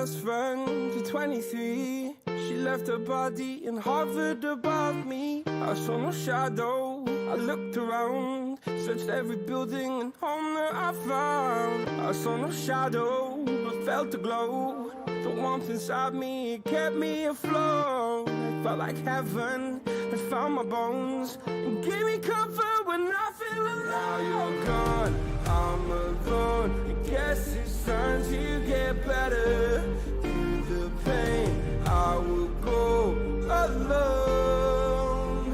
best friend to 23. She left her body and hovered above me. I saw no shadow, I looked around, searched every building and home that I found. I saw no shadow, but felt the glow. The warmth inside me, it kept me afloat. It felt like heaven had found my bones and gave me comfort when I feel alone. Now you're gone, I'm alone. I guess it's time to get better. Through the pain, I will go alone.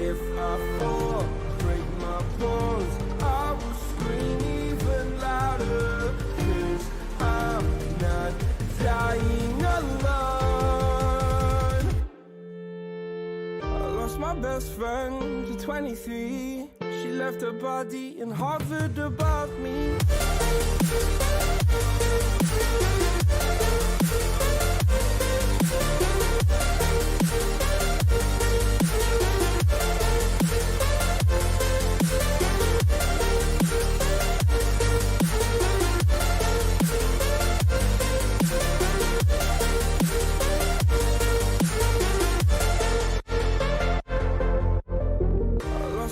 If I fall, break my bones, I will scream even louder. 'Cause I'm not dying alone. I lost my best friend to 23. She left her body and hovered above me.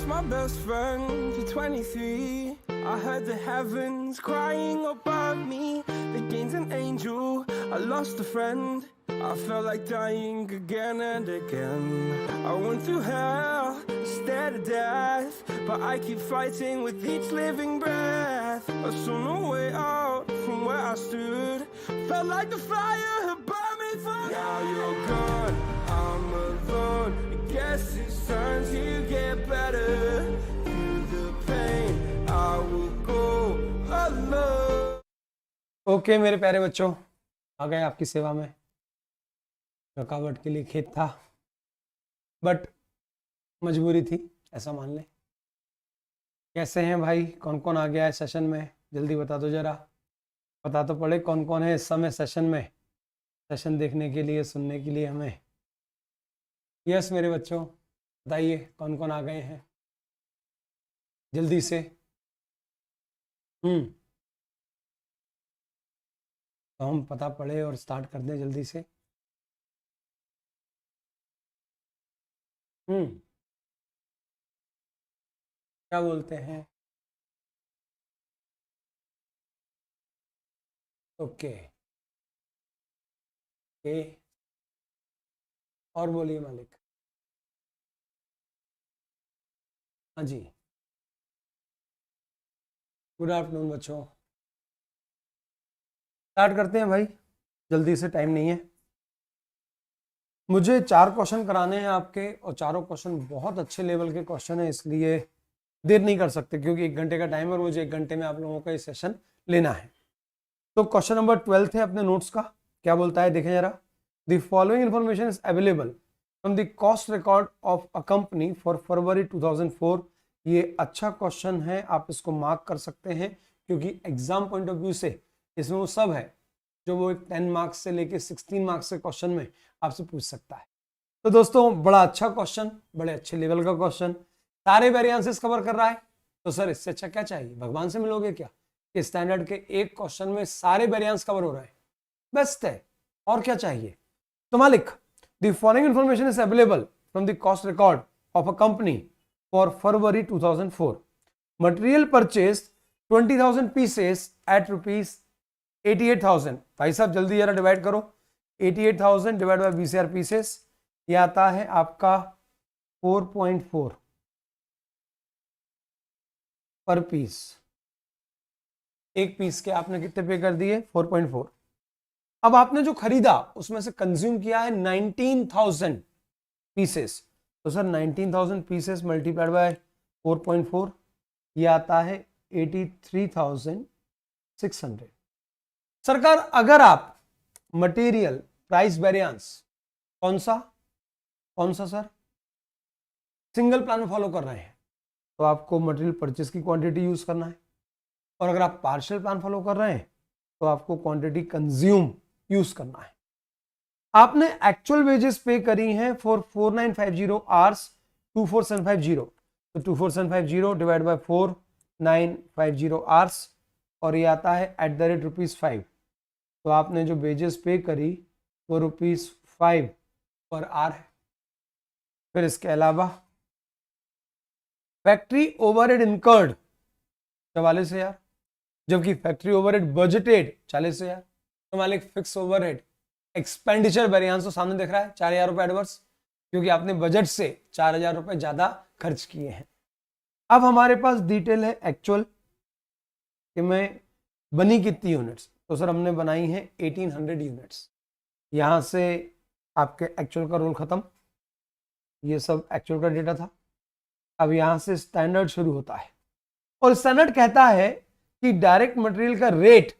My best friend to 23. I heard the heavens crying above me. The gain's an angel, I lost a friend. I felt like dying again and again. I went through hell, stared at death, but I keep fighting with each living breath. I saw no way out from where I stood. Felt like the fire had burned me for good. Now you're gone, I'm alone. I guess it's time to get better. Through the pain, I will go alone. Okay मेरे प्यारे बच्चों, आ गए आपकी सेवा में। रुकावट के लिए खेत था, बट मजबूरी थी, ऐसा मान ले। कैसे हैं भाई? कौन कौन आ गया है सेशन में? जल्दी बता दो जरा, पता तो पड़े कौन कौन है इस समय सेशन में, सेशन देखने के लिए, सुनने के लिए हमें। यस मेरे बच्चों, बताइए कौन कौन आ गए हैं जल्दी से। तो हम पता पड़े और स्टार्ट कर दें जल्दी से। क्या बोलते हैं? ओके ओके, और बोलिए मालिक। हाँ जी, गुड आफ्टरनून बच्चों। स्टार्ट करते हैं भाई, जल्दी से, टाइम नहीं है। मुझे 4 क्वेश्चन कराने हैं आपके, और चारों क्वेश्चन बहुत अच्छे लेवल के क्वेश्चन है, इसलिए देर नहीं कर सकते, क्योंकि 1 घंटे का टाइम है और मुझे 1 घंटे में आप लोगों का ये सेशन लेना है। तो क्वेश्चन नंबर 12 है अपने नोट्स का। क्या बोलता है देखें जरा। The following information is available from the cost record of a company for February 2004। ये अच्छा क्वेश्चन है, आप इसको मार्क कर सकते हैं, क्योंकि एग्जाम पॉइंट ऑफ व्यू से इसमें वो सब है जो वो 10 मार्क्स से लेके 16 मार्क्स के क्वेश्चन में आपसे पूछ सकता है। तो दोस्तों बड़ा अच्छा क्वेश्चन, बड़े अच्छे लेवल का क्वेश्चन, सारे वेरिएंसेस कवर कर रहा है। तो सर इससे अच्छा क्या चाहिए? भगवान से मिलोगे क्या कि स्टैंडर्ड के एक क्वेश्चन में सारे वेरिएंस कवर हो रहे हैं? बेस्ट है, और क्या चाहिए? तो मालिक, the following information is available from the cost record of a company for February 2004। Material purchase 20,000 pieces at ₹88,000। भाई साहब जल्दी जरा डिवाइड करो, 88,000 डिवाइड बाय VCR पीसेस, ये आता है आपका 4.4 पर पीस। एक पीस के आपने कितने पे कर दिए? 4.4। अब आपने जो खरीदा उसमें से कंज्यूम किया है 19,000 पीसेस। तो सर 19,000 पीसेस मल्टीप्लाइड बाय 4.4, ये आता है 83,600। सरकार अगर आप मटेरियल प्राइस वेरिएंस कौन सा सर सिंगल प्लान में फॉलो कर रहे हैं, तो आपको मटेरियल परचेस की क्वांटिटी यूज करना है, और अगर आप पार्शियल प्लान फॉलो कर रहे हैं तो आपको क्वांटिटी कंज्यूम यूज करना है। आपने एक्चुअल वेजेस पे करी हैं फॉर 4950 आवर्स 24750, तो 24750 डिवाइड बाय 4950 आवर्स, और ये आता है @ ₹5। तो आपने जो वेजेस पे करी वो ₹5 पर आवर है। फिर इसके अलावा फैक्ट्री ओवरहेड इनकर्ड 44,000, जबकि फैक्ट्री ओवरहेड बजटेड 40,000। तो मालिक फिक्स ओवरहेड एक्सपेंडिचर वेरिएंस तो सामने दिख रहा है 4,000 रुपए एडवर्स, क्योंकि आपने बजट से 4,000 रुपए ज्यादा खर्च किए हैं। अब हमारे पास डिटेल है एक्चुअल कि मैं बनी कितनी यूनिट्स। तो सर हमने बनाई है 1800 यूनिट्स। यहाँ से आपके एक्चुअल का रोल खत्म, ये सब एक्चुअल का डेटा था। अब यहाँ से स्टैंडर्ड शुरू होता है और स्टैंडर्ड कहता है कि डायरेक्ट मटेरियल का रेट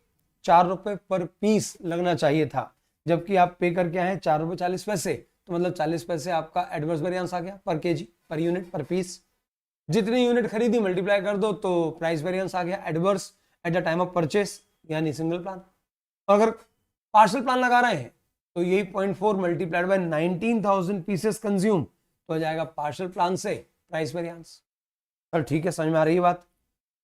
4 रुपए पर पीस लगना चाहिए था, जबकि आप पे करके आए हैं 4 रुपए 40 पैसे, तो मतलब 40 पैसे आपका एडवर्स वेरिएंस आ गया पर केजी, पर यूनिट, पर पीस। जितनी यूनिट खरीदी मल्टीप्लाई कर दो तो प्राइस वेरिएंस आ गया adverse at the time of purchase, यानी सिंगल प्लान। और अगर पार्सल प्लान लगा रहे हैं तो यही 0.4 मल्टीप्लाइड बाय 19,000 पीसेस कंज्यूम तो हो जाएगा पार्सल प्लान से प्राइस वेरिएंस। सर ठीक है, समझ में आ रही है बात।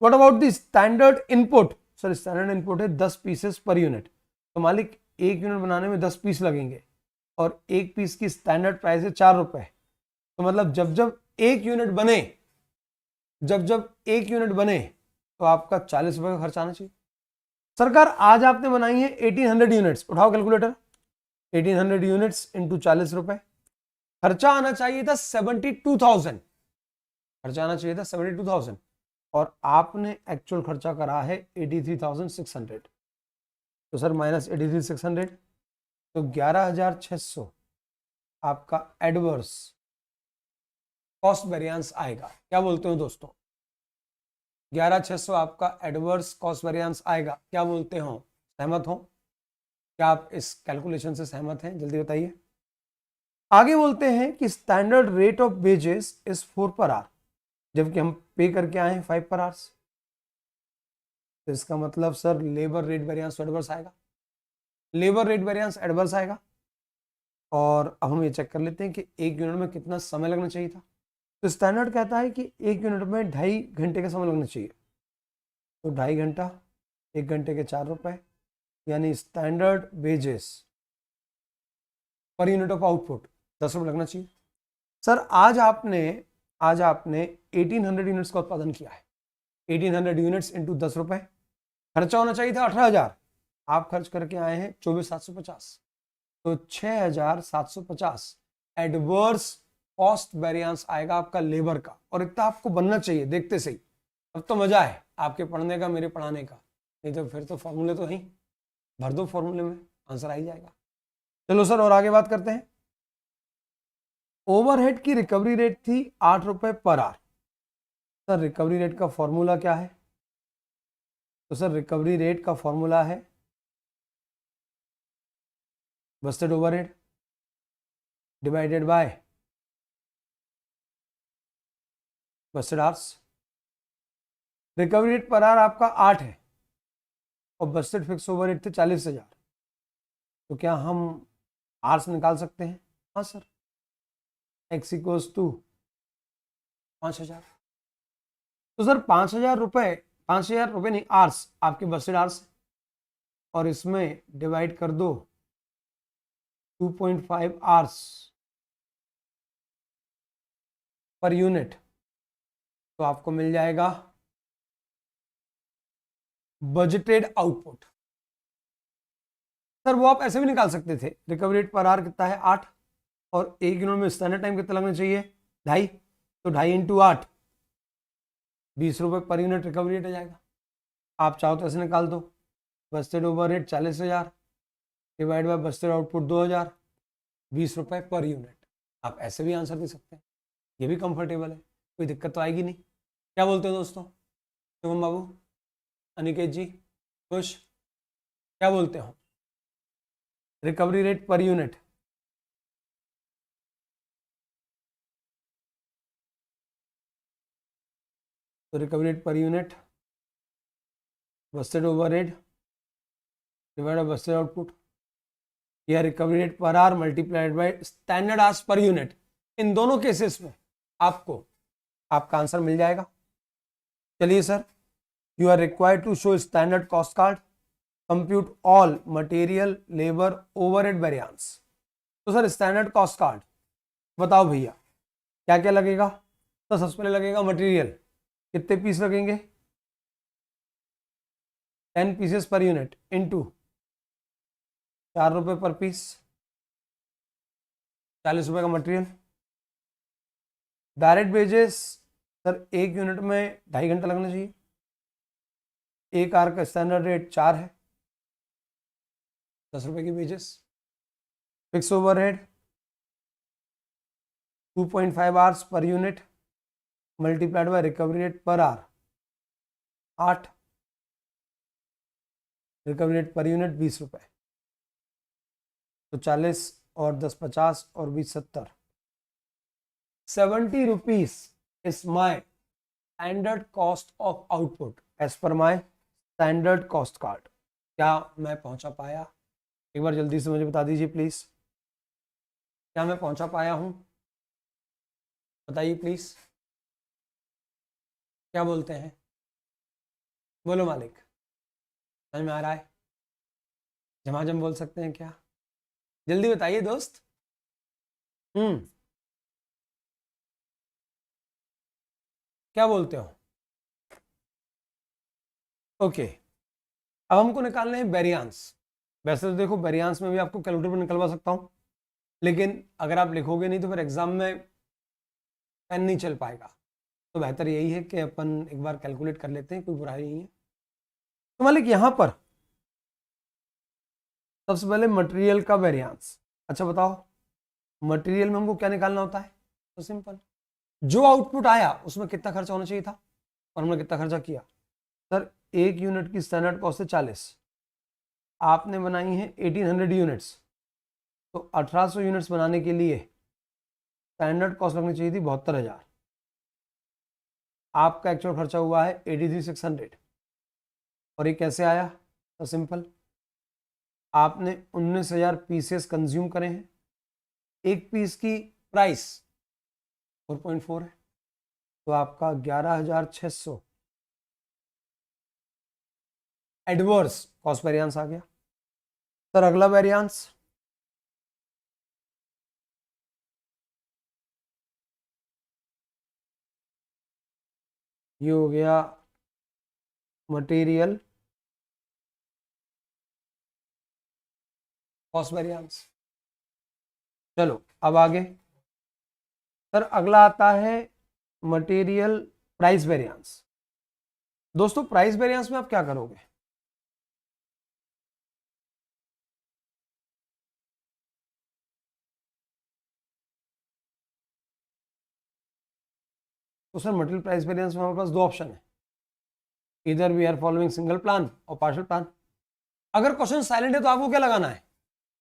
What about the standard input? Sir standard input है 10 पीसेस पर यूनिट, तो मालिक एक यूनिट बनाने में 10 पीस लगेंगे और एक पीस की स्टैंडर्ड प्राइस है 4 रुपए। तो मतलब जब जब एक यूनिट बने तो आपका 40 रुपए का खर्च आना चाहिए। सरकार आज आपने बनाई है 1800 यूनिट्स, उठाओ कैलकुलेटर, 1800 यूनिट्स इंटू 40 रुपए, खर्चा आना चाहिए था 72,000, खर्चा आना चाहिए था 72,000 और आपने एक्चुअल खर्चा करा है 83,600। तो सर माइनस 83,600 तो 11,600 आपका एडवर्स कॉस्ट वेरिएंस आएगा। क्या बोलते हो दोस्तों? 11,600 आपका एडवर्स कॉस्ट वेरिएंस आएगा। क्या बोलते हो? सहमत हो? क्या आप इस कैलकुलेशन से सहमत हैं? जल्दी बताइए। आगे बोलते हैं कि standard rate of wages is 4 per hour, जबकि हम पे करके आए हैं 5 पर आवर्स। तो इसका मतलब sir labour rate variance adverse आएगा, लेबर रेट वेरिएंस एडवर्स आएगा। और अब हम ये चेक कर लेते हैं कि एक यूनिट में कितना समय लगना चाहिए था। तो स्टैंडर्ड कहता है कि एक यूनिट में 2.5 घंटे का समय लगना चाहिए, तो 2.5 घंटा, 1 घंटे के 4 रुपए, यानी standard wages per unit of output 10 रुपये लगना चाहिए। सर आज आपने 1800 यूनिट्स का उत्पादन किया है, 1800 यूनिट्स इंटू 10 रुपए, खर्चा होना चाहिए था 18,000, आप खर्च करके आए हैं 24,750, तो 6,750 एडवर्स कॉस्ट वेरिएंस आएगा आपका लेबर का। और इतना आपको बनना चाहिए देखते सही। अब तो मजा है आपके पढ़ने का, मेरे पढ़ाने का, नहीं तो फिर तो फॉर्मूले तो ही भर दो, फॉर्मूले में आंसर आ ही जाएगा। चलो सर और आगे बात करते हैं। ओवरहेड की रिकवरी रेट थी 8 रुपए per hour. Sir recovery rate का फॉर्मूला क्या है? तो सर रिकवरी रेट का फॉर्मूला है Busted overhead divided by Busted hours. Recovery rate per our आपका 8 है और बस्टेड फिक्स ओवरहेड थे 40,000, तो क्या हम आवर्स निकाल सकते हैं? हाँ सर, x इक्वल्स टू 5,000। तो सर 5,000 रुपए नहीं, आवर्स आपके बस्टेड आवर्स, और इसमें डिवाइड कर दो 2.5 आवर्स पर यूनिट, तो आपको मिल जाएगा बजटेड आउटपुट। सर वो आप ऐसे भी निकाल सकते थे, रिकवरी रेट पर आवर कितना है 8 और एक यूनिट में स्टैंडर्ड टाइम कितना लगना चाहिए 2.5, तो 2.5 इंटू 8 20 रुपए पर यूनिट रिकवरी रेट आ जाएगा। आप चाहो तो ऐसे निकाल दो, Busted over rate 40,000 divide by budgeted output 2,000, 20 रुपए पर यूनिट। आप ऐसे भी आंसर दे सकते हैं, ये भी कंफर्टेबल है, कोई दिक्कत तो आएगी नहीं। क्या बोलते हो दोस्तों? शुभम बाबू, अनिकेत जी, खुश, क्या बोलते हो? रिकवरी रेट पर यूनिट, तो recovery rate per unit budgeted overhead divide by budgeted output, या recovery rate per hour multiplied by standard hours per unit. इन दोनों केसेस में आपको आपका आंसर मिल जाएगा। चलिए sir, you are required to show standard cost card compute all material labour overhead variance. तो सर स्टैंडर्ड कॉस्ट कार्ड बताओ भैया क्या क्या लगेगा। तो सबसे पहले लगेगा मटेरियल, कितने पीस लगेंगे 10 पीसेस पर यूनिट इनटू 4 रुपये पर पीस, 40 रुपये का मटेरियल। डायरेक्ट वेजेस सर एक यूनिट में 2.5 घंटा लगना चाहिए, एक आवर का स्टैंडर्ड रेट 4 है, 10 रुपये की wages. Fix overhead 2.5 hours per unit multiplied by recovery rate per our 8, recovery rate per unit 20 रुपये। तो 40 और 10 50 और 20 70, 70 rupees is my standard cost of output as per my standard cost card. क्या मैं पहुंचा पाया? एक बार जल्दी से मुझे बता दीजिए प्लीज, क्या मैं पहुंचा पाया हूं? बताइए प्लीज, क्या बोलते हैं? बोलो मालिक, समझ में आ रहा है? झमाझम बोल सकते हैं क्या? जल्दी बताइए दोस्त। क्या बोलते हो? ओके, अब हमको निकालने हैं वेरिएंस। वैसे तो देखो वेरिएंस में भी आपको कैलकुलेटर पर निकलवा सकता हूं, लेकिन अगर आप लिखोगे नहीं तो फिर एग्जाम में पेन नहीं चल पाएगा। तो बेहतर यही है कि अपन एक बार कैलकुलेट कर लेते हैं, कोई बुराई नहीं है। तो मालिक यहाँ पर सबसे पहले मटेरियल का वेरिएंस। अच्छा बताओ, मटेरियल में हमको क्या निकालना होता है? तो सिंपल, जो आउटपुट आया उसमें कितना खर्चा होना चाहिए था और हमने कितना खर्चा किया। सर एक यूनिट की स्टैंडर्ड कॉस्ट है 40, आपने बनाई है 1800 यूनिट्स, तो 1800 यूनिट्स बनाने के लिए स्टैंडर्ड कॉस्ट लगनी चाहिए थी 72,000। आपका एक्चुअल खर्चा हुआ है 83,600। और ये कैसे आया? तो सिंपल, आपने 19,000 पीसेस कंज्यूम करे हैं, एक पीस की प्राइस 4.4 है, तो आपका 11,600 एडवर्स कॉस्ट वेरिएंस आ गया। सर अगला वेरिएंस, ये हो गया मटेरियल कॉस्ट वेरिएंस। चलो अब आगे, सर अगला आता है मटेरियल प्राइस वेरिएंस। दोस्तों प्राइस वेरिएंस में आप क्या करोगे? तो सर मटेरियल प्राइस वेरिएंस में हमारे पास दो ऑप्शन है, इधर we are following single plan और पार्शियल प्लान। अगर क्वेश्चन साइलेंट है तो आपको क्या लगाना है?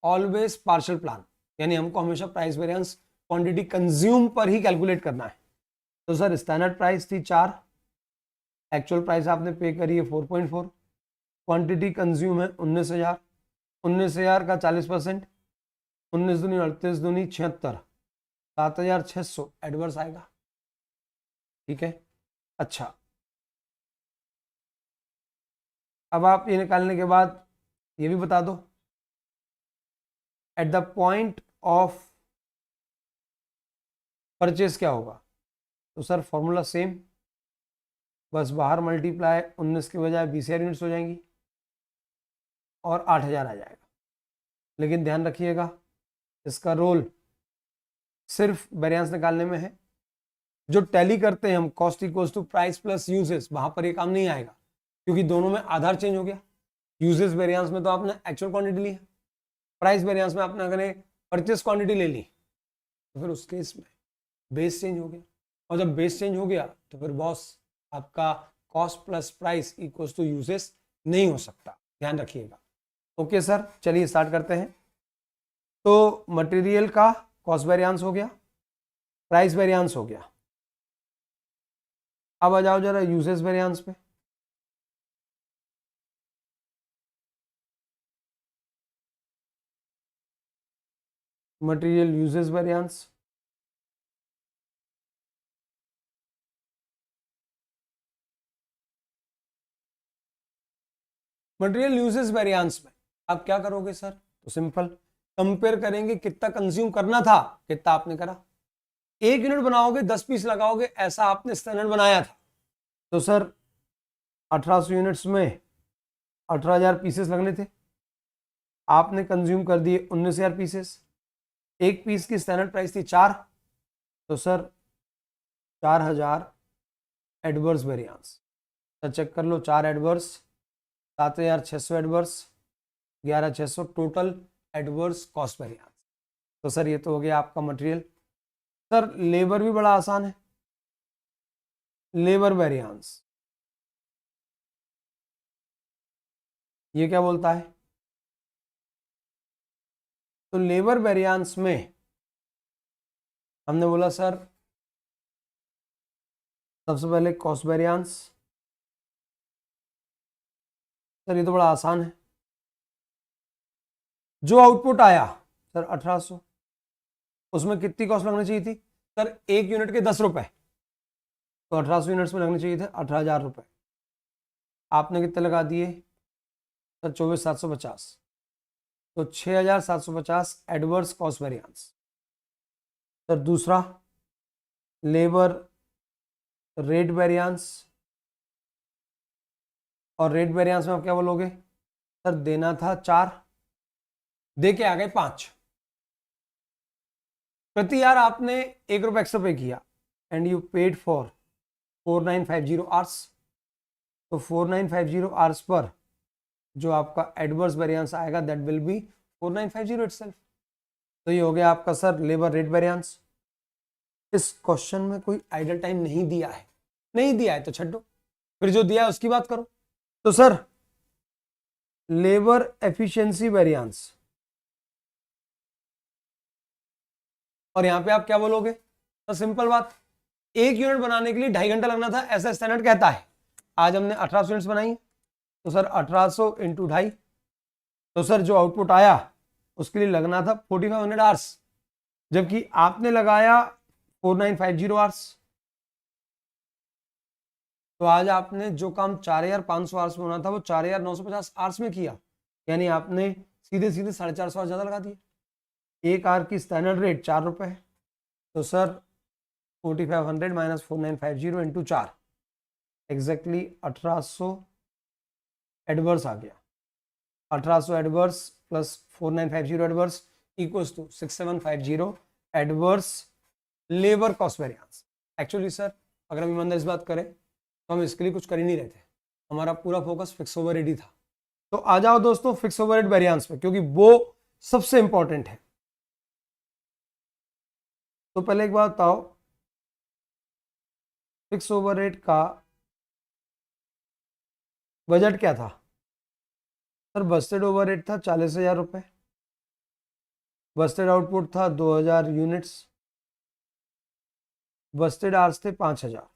ऑलवेज पार्शियल प्लान, यानी हमको हमेशा प्राइस वेरिएंस क्वांटिटी कंज्यूम पर ही कैलकुलेट करना है। तो सर स्टैंडर्ड प्राइस थी 4, एक्चुअल प्राइस आपने पे करी है 4.4, क्वांटिटी कंज्यूम है 19,000, 19,000 का 40%, 19 दूनी 38 दूनी 76, 7,600 एडवर्स आएगा। ठीक है, अच्छा अब आप ये निकालने के बाद ये भी बता दो, eight the point of purchase क्या होगा। तो सर फॉर्मूला सेम, बस बाहर मल्टीप्लाई 19 के बजाय 20,000 यूनिट्स हो जाएंगी और 8,000 आ जाएगा। लेकिन ध्यान रखिएगा इसका रोल सिर्फ वेरिएंस निकालने में है। जो टैली करते हैं हम cost equals to price plus usage, वहां पर ये काम नहीं आएगा, क्योंकि दोनों में आधार चेंज हो गया। यूजेस वेरिएंस में तो आपने एक्चुअल क्वांटिटी ली है, प्राइस वेरिएंस में आपने अगर परचेस क्वांटिटी ले ली, तो फिर उस केस में बेस चेंज हो गया। और जब बेस चेंज हो गया तो फिर बॉस आपका cost plus price equals to usage नहीं हो सकता, ध्यान रखिएगा। ओके सर, चलिए स्टार्ट करते हैं। तो मटेरियल का कॉस्ट वेरिएंस हो गया, प्राइस वेरिएंस हो गया। अब आ जाओ जरा यूजेस वेरिएंस पे। Material usages variance, material usages variance में आप क्या करोगे सर? तो सिंपल कंपेयर करेंगे कितना कंज्यूम करना था, कितना आपने करा। 1 यूनिट बनाओगे 10 पीस लगाओगे, ऐसा आपने स्टैंडर्ड बनाया था। तो सर 1800 यूनिट्स में 18,000 पीसेस लगने थे, आपने कंज्यूम कर दिए 19,000 पीसेस। एक पीस की स्टैंडर्ड प्राइस थी 4, तो सर 4,000 एडवर्स वेरिएंस। तो चेक कर लो, 4 adverse, 7,600 adverse, 11,600 total adverse cost variance. तो सर ये तो हो गया आपका मटेरियल। सर लेबर भी बड़ा आसान है, लेबर वेरिएंस ये क्या बोलता है? तो लेबर वेरिएंस में हमने बोला सर सबसे पहले कॉस्ट वेरिएंस। सर ये तो बड़ा आसान है, जो आउटपुट आया सर 1800, उसमें कितनी कॉस्ट लगनी चाहिए थी सर? 1 यूनिट के 10 रुपए, तो 1800 यूनिट्स में लगने चाहिए थे 18,000 रुपए। आपने कितने लगा दिए सर? 24,750, तो 6,750 एडवर्स कॉस्ट वेरिएंस। सर दूसरा लेबर रेट वेरिएंस, और रेट वेरिएंस में आप क्या बोलोगे सर? देना था 4, दे के आ गए 5, प्रति यार आपने 1 रुपये एक्स्ट्रा पे किया, and you paid for 4950 hours. तो 4950 आवर्स पर जो आपका एडवर्स वेरिएंस आएगा दैट विल बी 4950 इटसेल्फ। तो ये हो गया आपका सर लेबर रेट वेरिएंस। इस क्वेश्चन में कोई आइडल टाइम नहीं दिया है, नहीं दिया है तो छड्डो, फिर जो दिया है उसकी बात करो। तो सर लेबर एफिशिएंसी वेरिएंस, और यहां पे आप क्या बोलोगे? तो सिंपल बात, 1 यूनिट बनाने के लिए 2.5 घंटा लगना था, ऐसा स्टैंडर्ड कहता है। आज हमने 1800 यूनिट्स बनाई, तो सर 1800 इंटू 2.5, तो सर जो आउटपुट आया उसके लिए लगना था 4500 आवर्स, जबकि आपने लगाया 4950 आवर्स। तो आज आपने जो काम 4,500 आवर्स में होना था वो 4,950 आवर्स में किया, यानी आपने सीधे सीधे 450 आवर्स ज्यादा लगा दिए। 1 आवर की स्टैंडर्ड रेट 4 रुपए है, तो sir 4500 minus 4950 into 4, exactly 1800 adverse आ गया। 1800 adverse plus 4950 adverse equals to 6750 adverse labour cost variance. Actually sir अगर हम ईमानदारी इस बात करें तो हम इसके लिए कुछ कर ही नहीं रहे थे, हमारा पूरा फोकस फिक्स ओवरहेड ही था। तो आ जाओ दोस्तों फिक्स ओवरहेड वेरिएंस पे, क्योंकि वो सबसे इंपॉर्टेंट है। तो पहले एक बात बताओ, फिक्स ओवरहेड का बजट क्या था सर? बस्टेड ओवरहेड था 40,000 रुपए, बस्टेड आउटपुट था 2,000 यूनिट्स, बस्टेड आवर्स थे 5,000।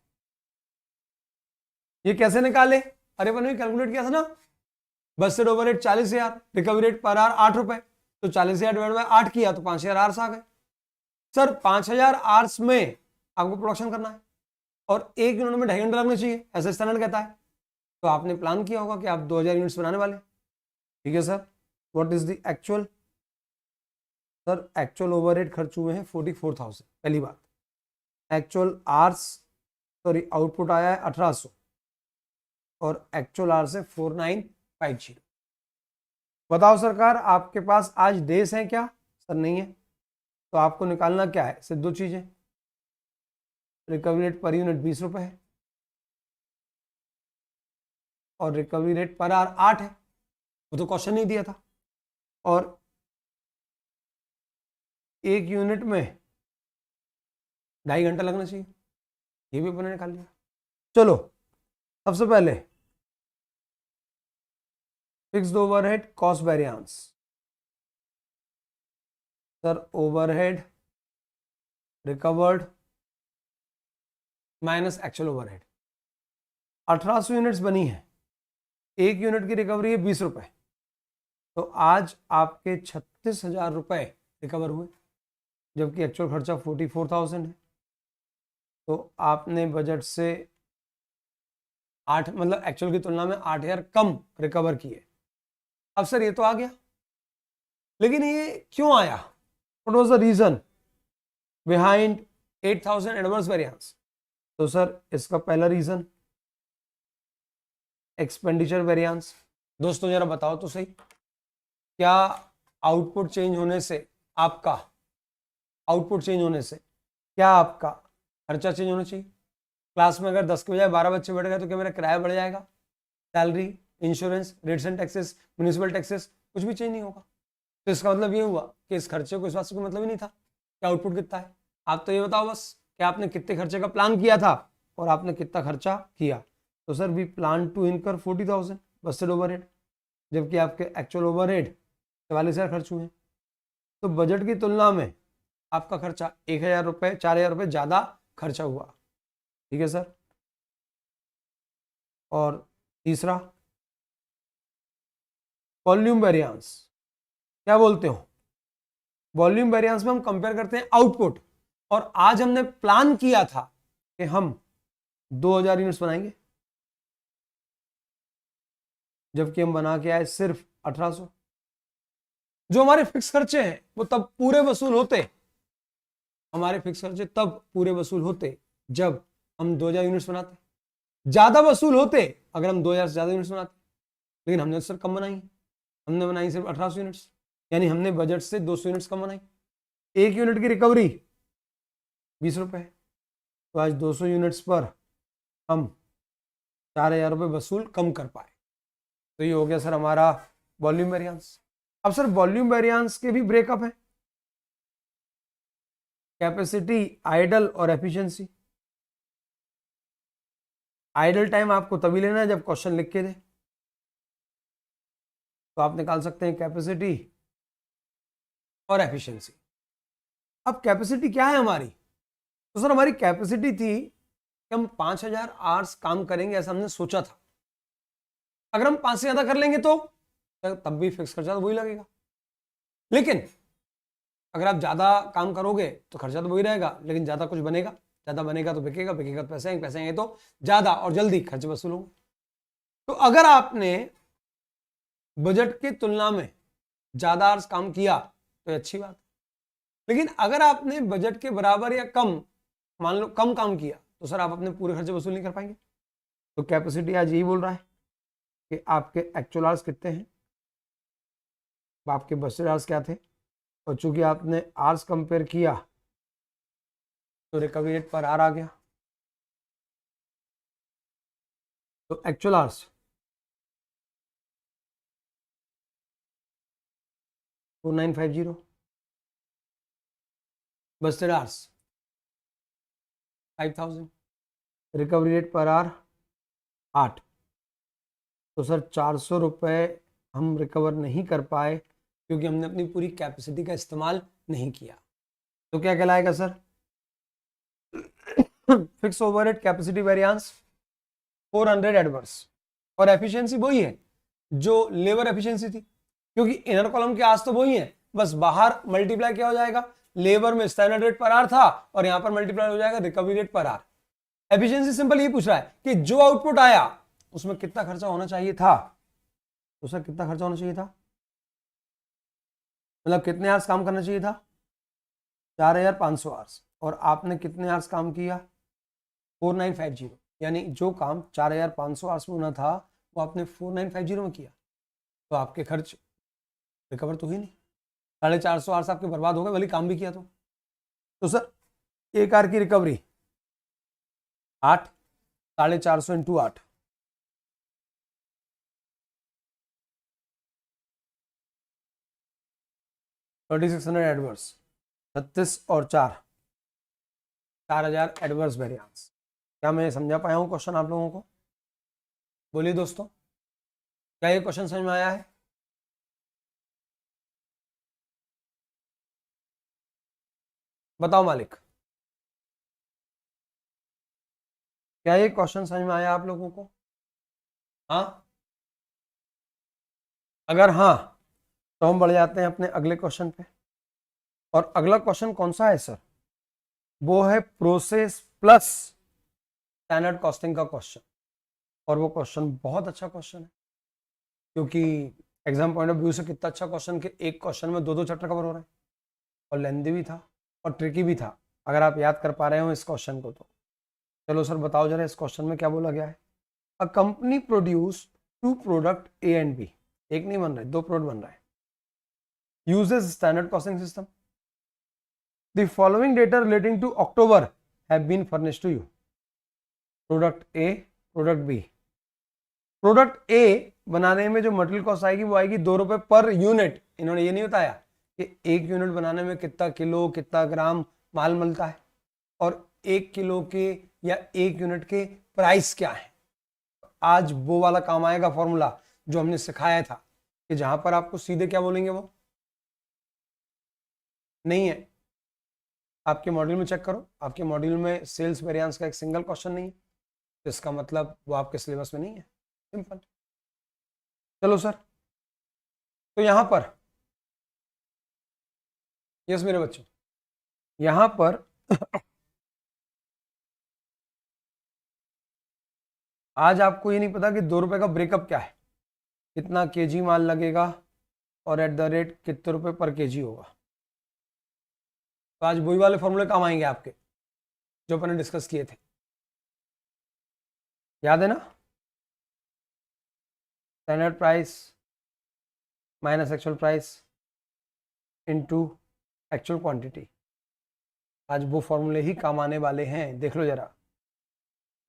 ये कैसे निकाले? अरे अपन ने कैलकुलेट किया था ना, Busted overhead 40,000, recovery rate per our 8 रुपए, तो 40,000 डिवाइड बाय 8 किया तो 5,000 आवर्स आ गए। सर 5,000 आवर्स में आपको प्रोडक्शन करना है और 1 यूनिट में 2.5 घंटा लगना चाहिए, ऐसा स्टैंडर्ड कहता है। तो आपने प्लान किया होगा कि आप 2,000 यूनिट्स बनाने वाले, ठीक है sir. What is the actual? Sir actual overhead खर्च हुए हैं 44,000। पहली बात, एक्चुअल आवर्स सॉरी आउटपुट आया है 1800 और एक्चुअल आवर्स है 4950। बताओ सरकार आपके पास आज डेज हैं क्या? सर नहीं है, तो आपको निकालना क्या है? सिर्फ 2 चीजें, रिकवरी रेट पर यूनिट 20 रुपए है और रिकवरी रेट पर आवर 8 है, वो तो क्वेश्चन नहीं दिया था, और 1 यूनिट में 2.5 घंटा लगना चाहिए, ये भी अपन ने निकाल लिया। चलो सबसे पहले fixed overhead cost variance. Sir overhead recovered minus actual overhead. 1800 units बनी है, 1 यूनिट की रिकवरी है 20 रुपए, तो आज आपके 36,000 रुपए रिकवर हुए, जबकि एक्चुअल खर्चा 44,000 है। तो आपने बजट से 8 मतलब एक्चुअल की तुलना में 8,000 कम रिकवर किए, अब सर ये तो आ गया, लेकिन ये क्यों आया? What was the reason behind 8000 adverse variance? तो सर इसका पहला रीजन एक्सपेंडिचर वेरिएंस। दोस्तों जरा बताओ तो सही, क्या आउटपुट चेंज होने से आपका क्या आपका खर्चा चेंज होना चाहिए? क्लास में अगर 10 के बजाय 12 बच्चे बैठ गए तो क्या मेरा किराया बढ़ जाएगा? Salary, insurance, rates and taxes, municipal taxes, कुछ भी चेंज नहीं होगा। तो इसका मतलब ये हुआ कि इस खर्चे को, इस बात से कोई मतलब ही नहीं था कि आउटपुट कितना है। आप तो ये बताओ बस कि आपने कितने खर्चे का प्लान किया था और आपने कितना खर्चा किया। तो सर वी प्लान टू इनकर 40,000 बस्टेड ओवरहेड, जबकि आपके एक्चुअल ओवरहेड 44,000 खर्च हुए हैं। तो बजट की तुलना में आपका खर्चा 1,000 रुपये, 4,000 रुपये ज़्यादा खर्चा हुआ। ठीक है सर। और तीसरा वॉल्यूम वेरिएंस। क्या बोलते हो? वॉल्यूम वेरिएंस में हम कंपेयर करते हैं आउटपुट, और आज हमने प्लान किया था कि हम 2,000 यूनिट्स बनाएंगे, जबकि हम बना के आए सिर्फ 1,800। जो हमारे फिक्स खर्चे हैं वो तब पूरे वसूल होते, हमारे फिक्स खर्चे तब पूरे वसूल होते जब हम 2,000 यूनिट्स बनाते, ज्यादा वसूल होते अगर हम 2,000 से ज्यादा यूनिट्स बनाते। लेकिन हमने सर कम बनाई, हमने बनाई सिर्फ 1,800 यूनिट्स, यानी हमने बजट से 200 यूनिट्स कम बनाई। एक यूनिट की रिकवरी 20 रुपये है, तो आज 200 यूनिट्स पर हम 4,000 रुपये वसूल कम कर पाए। तो ये हो गया सर हमारा वॉल्यूम वेरिएंस। अब सर वॉल्यूम वेरिएंस के भी ब्रेकअप है, कैपेसिटी, आइडल और एफिशिएंसी। आइडल टाइम आपको तभी लेना है जब क्वेश्चन लिख के दे, तो आप निकाल सकते हैं कैपेसिटी और एफिशिएंसी। अब कैपेसिटी क्या है हमारी? तो सर हमारी कैपेसिटी थी कि हम 5,000 आवर्स काम करेंगे, ऐसा हमने सोचा था। अगर हम 5 से ज्यादा कर लेंगे तो तब भी फिक्स खर्चा तो वही लगेगा, लेकिन अगर आप ज्यादा काम करोगे तो खर्चा तो वही रहेगा, लेकिन ज्यादा कुछ बनेगा, ज्यादा बनेगा तो बिकेगा, बिकेगा तो पैसे आएंगे, पैसे आएंगे तो ज्यादा और जल्दी खर्च वसूल होंगे। तो अगर आपने बजट की तुलना में ज्यादा आवर्स काम किया तो अच्छी बात है, लेकिन अगर आपने बजट के बराबर या कम, मान लो कम काम किया, तो सर आप अपने पूरे खर्चे वसूल नहीं कर पाएंगे। तो कैपेसिटी आज यही बोल रहा है कि आपके एक्चुअल आवर्स कितने हैं, आपके बजटेड आवर्स क्या थे, और चूंकि आपने आवर्स कंपेयर किया तो रिकवरी रेट पर आर आ गया। तो actual hours 4950, Busted hours 5,000, recovery rate पर आर 8। तो सर 400 रुपये हम रिकवर नहीं कर पाए क्योंकि हमने अपनी पूरी कैपेसिटी का इस्तेमाल नहीं किया। तो क्या कहलाएगा sir? Fix overhead capacity variance 400 adverse, और एफिशिएंसी वही है जो लेबर एफिशिएंसी थी, क्योंकि इनर कॉलम के आज तो वही है, बस बाहर मल्टीप्लाई क्या हो जाएगा, लेबर में स्टैंडर्ड रेट पर आर था और यहां पर मल्टीप्लाई हो जाएगा रिकवरी रेट पर आर। एफिशिएंसी सिंपल ये पूछ रहा है कि जो आउटपुट आया उसमें कितना खर्चा होना चाहिए था। तो सर कितना खर्चा होना चाहिए था, मतलब कितने आवर्स काम करना चाहिए था? 4,500 आवर्स, और आपने कितने आवर्स काम किया? 4950, यानी जो काम 4,500 आवर्स में होना था वो आपने 4950 में किया, तो आपके खर्च रिकवर तो ही नहीं, 450 आवर्स आपके बर्बाद हो गए, भले काम भी किया तो सर एक आवर की रिकवरी 8, 450 इंटू 8, 3600 एडवर्स, 36 और 4,000 एडवर्स वेरिएंस। क्या मैं समझा पाया हूं क्वेश्चन आप लोगों को? बोलिए दोस्तों, क्या ये क्वेश्चन समझ में आया है? बताओ मालिक, क्या ये क्वेश्चन समझ में आया आप लोगों को? हाँ, अगर हाँ तो हम बढ़ जाते हैं अपने अगले क्वेश्चन पे। और अगला क्वेश्चन कौन सा है सर? वो है प्रोसेस प्लस स्टैंडर्ड कॉस्टिंग का क्वेश्चन, और वो क्वेश्चन बहुत अच्छा क्वेश्चन है, क्योंकि एग्जाम पॉइंट ऑफ व्यू से कितना अच्छा क्वेश्चन कि एक क्वेश्चन में 2 चैप्टर कवर हो रहे हैं और लेंथी भी था और ट्रिकी भी था, अगर आप याद कर पा रहे हो इस क्वेश्चन को तो। चलो सर बताओ जरा इस क्वेश्चन में क्या बोला गया है। A company produce 2 product A and B, एक नहीं बन रहे 2 प्रोडक्ट बन रहा है, usage standard costing system. The following data relating to October have been furnished to you. Product A, product B. Product A बनाने में जो मटेरियल कॉस्ट आएगी वो आएगी 2 रुपए पर यूनिट। इन्होंने ये नहीं बताया कि 1 यूनिट बनाने में कितना किलो कितना ग्राम माल मिलता है और 1 किलो के या 1 यूनिट के प्राइस क्या है। आज वो वाला काम आएगा फॉर्मूला जो हमने सिखाया था कि जहां पर आपको सीधे क्या बोलेंगे वो नहीं है। आपके मॉड्यूल में चेक करो, आपके मॉड्यूल में सेल्स वेरिएंस का एक सिंगल क्वेश्चन नहीं है, तो इसका मतलब वो आपके सिलेबस में नहीं है। सिंपल। चलो सर, तो यहां पर यस मेरे बच्चों, यहां पर आज आपको ये नहीं पता कि 2 रुपए का ब्रेकअप क्या है, कितना केजी माल लगेगा और एट द रेट कितने रुपए पर केजी होगा। तो आज वही वाले फॉर्मूले काम आएंगे आपके जो अपन ने डिस्कस किए थे, याद है ना। Standard price minus actual price into actual quantity. आज वो फॉर्मूले ही काम आने वाले हैं, देख लो जरा।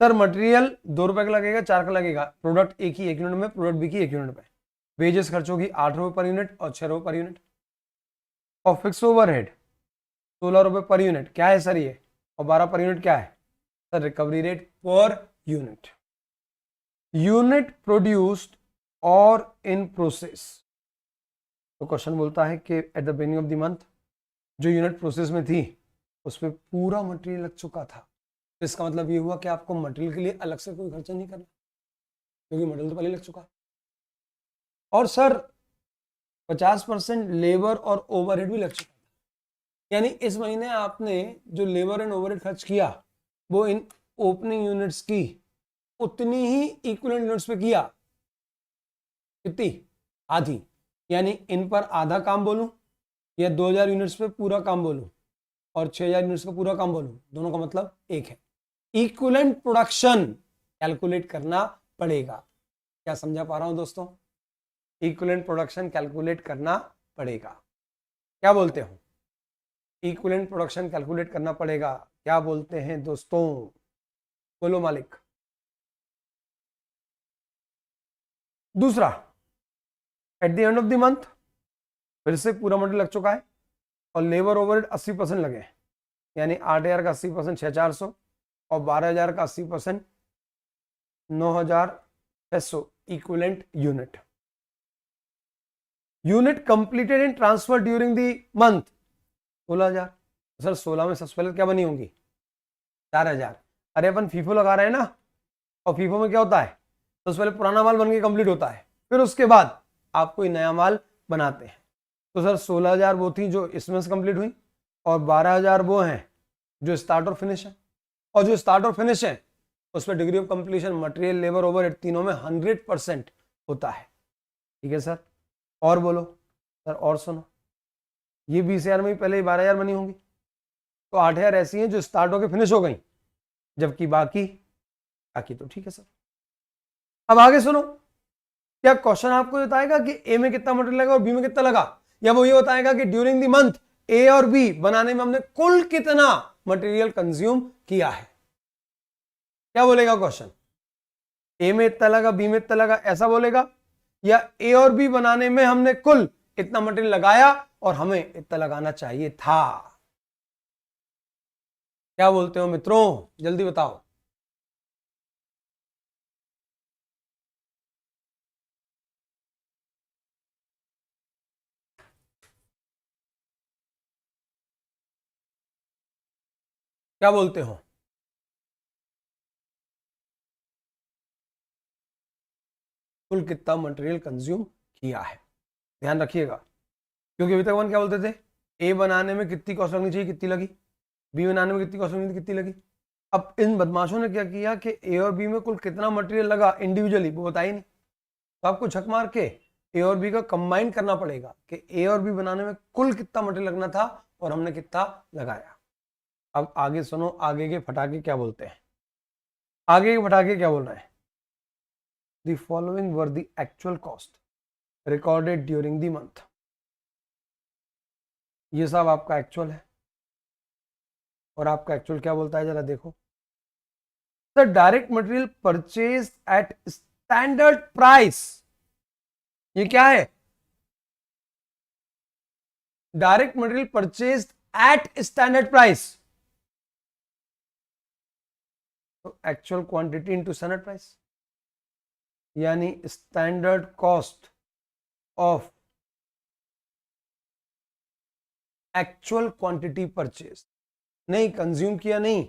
सर मटेरियल 2 रुपए का लगेगा, 4 का लगेगा, प्रोडक्ट ए की 1 यूनिट में, प्रोडक्ट बी की 1 यूनिट में। वेजेस खर्च होगी 8 रुपए पर यूनिट और 6 रुपए पर यूनिट। और फिक्स ओवरहेड 16 रुपए पर यूनिट क्या है सर ये, और 12 पर यूनिट क्या है sir, recovery rate per unit. Unit produced और इन प्रोसेस। तो क्वेश्चन बोलता है कि at the beginning of the month जो यूनिट प्रोसेस में थी उस पर पूरा मटेरियल लग चुका था। तो इसका मतलब ये हुआ कि आपको मटेरियल के लिए अलग से कोई खर्चा नहीं करना क्योंकि मटेरियल तो पहले लग चुका है। और सर 50% लेबर और ओवरहेड भी लग चुका था, यानी इस महीने आपने जो लेबर एंड ओवरहेड खर्च किया वो इन ओपनिंग यूनिट्स की उतनी ही इक्विवेलेंट यूनिट्स पे किया। कितनी? आधी। यानी इन पर आधा काम बोलूं या 2000 यूनिट्स पे पूरा काम बोलूं और 6000 यूनिट्स का पूरा काम बोलूं, दोनों का मतलब एक है। इक्विवेलेंट प्रोडक्शन कैलकुलेट करना पड़ेगा। क्या समझा पा रहा हूं दोस्तों? इक्विवेलेंट प्रोडक्शन कैलकुलेट करना पड़ेगा। क्या बोलते हो? इक्विवेलेंट प्रोडक्शन कैलकुलेट करना पड़ेगा। क्या बोलते हैं दोस्तों? बोलो मालिक। दूसरा, at the end of the month फिर से पूरा मटेरियल लग चुका है और लेबर ओवरहेड 80% लगे, यानी 8000 का 80% 6400 और 12000 का 80% 9600 equivalent unit. Unit completed in transfer during the month 16000। Sir 16 में सबसे पहले क्या बनी होंगी? 4000। अरे अपन फीफो लगा रहे हैं ना, और फीफो में क्या होता है, सबसे पहले पुराना माल बन के कंप्लीट होता है, फिर उसके बाद आप कोई नया माल बनाते हैं। तो सर 16000 वो थी जो इसमें से कंप्लीट हुई और 12000 वो हैं जो स्टार्ट और फिनिश है, और जो स्टार्ट और फिनिश है उस पर degree of completion material labour overhead तीनों में 100% होता है। ठीक है सर, और बोलो सर। और सुनो, ये 20000 में ही पहले 12000 बनी होंगी, तो 8000 ऐसी हैं जो स्टार्ट होकर फिनिश हो गई, जबकि बाकी तो ठीक है सर। अब आगे सुनो, क्या क्वेश्चन आपको बताएगा कि ए में कितना मटेरियल लगा और बी में कितना लगा, या वो ये बताएगा कि ड्यूरिंग द मंथ ए और बी बनाने में हमने कुल कितना मटेरियल कंज्यूम किया है? क्या बोलेगा क्वेश्चन? ए में इतना लगा, बी में इतना लगा, ऐसा बोलेगा, या ए और बी बनाने में हमने कुल इतना मटेरियल लगाया और हमें इतना लगाना चाहिए था? क्या बोलते हो मित्रों? जल्दी बताओ। क्या बोलते हो? कुल कितना मटेरियल कंज्यूम किया है, ध्यान रखिएगा, क्योंकि अभी तक अपन क्या बोलते थे, ए बनाने में कितनी कॉस्ट लगनी चाहिए, कितनी लगी, बी बनाने में कितनी कॉस्ट लगनी थी, कितनी लगी। अब इन बदमाशों ने क्या किया कि ए और बी में कुल कितना मटेरियल लगा इंडिविजुअली वो बताई नहीं, तो आपको झक मार के ए और बी का कंबाइन करना पड़ेगा कि ए और बी बनाने में कुल कितना मटेरियल लगना था और हमने कितना लगाया। अब आगे सुनो, आगे के फटाके क्या बोलते हैं। आगे के फटाके क्या बोल रहे हैं? The following were the actual cost recorded during the month. ये सब आपका एक्चुअल है और आपका एक्चुअल क्या बोलता है जरा देखो। The direct material purchase at standard price. ये क्या है? Direct material purchase at standard price, तो actual quantity into standard price, यानी standard cost of actual quantity purchase. नहीं, कंज्यूम किया नहीं,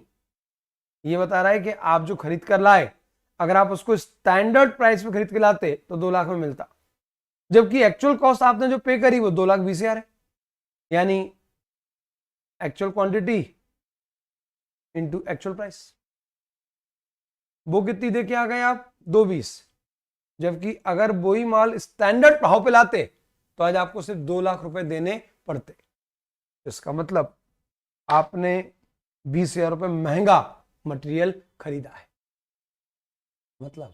ये बता रहा है कि आप जो खरीद कर लाए, अगर आप उसको स्टैंडर्ड प्राइस पे खरीद के लाते तो 2 लाख में मिलता, जबकि एक्चुअल कॉस्ट आपने जो पे करी वो 2,20,000 है, यानी actual quantity into actual price. वो कितनी दे के आ गए आप? 2,20,000, जबकि अगर वही माल स्टैंडर्ड भाव पे लाते तो आज आपको सिर्फ 2 लाख रुपए देने पड़ते। इसका मतलब आपने 20,000 रुपए महंगा मटेरियल खरीदा है। मतलब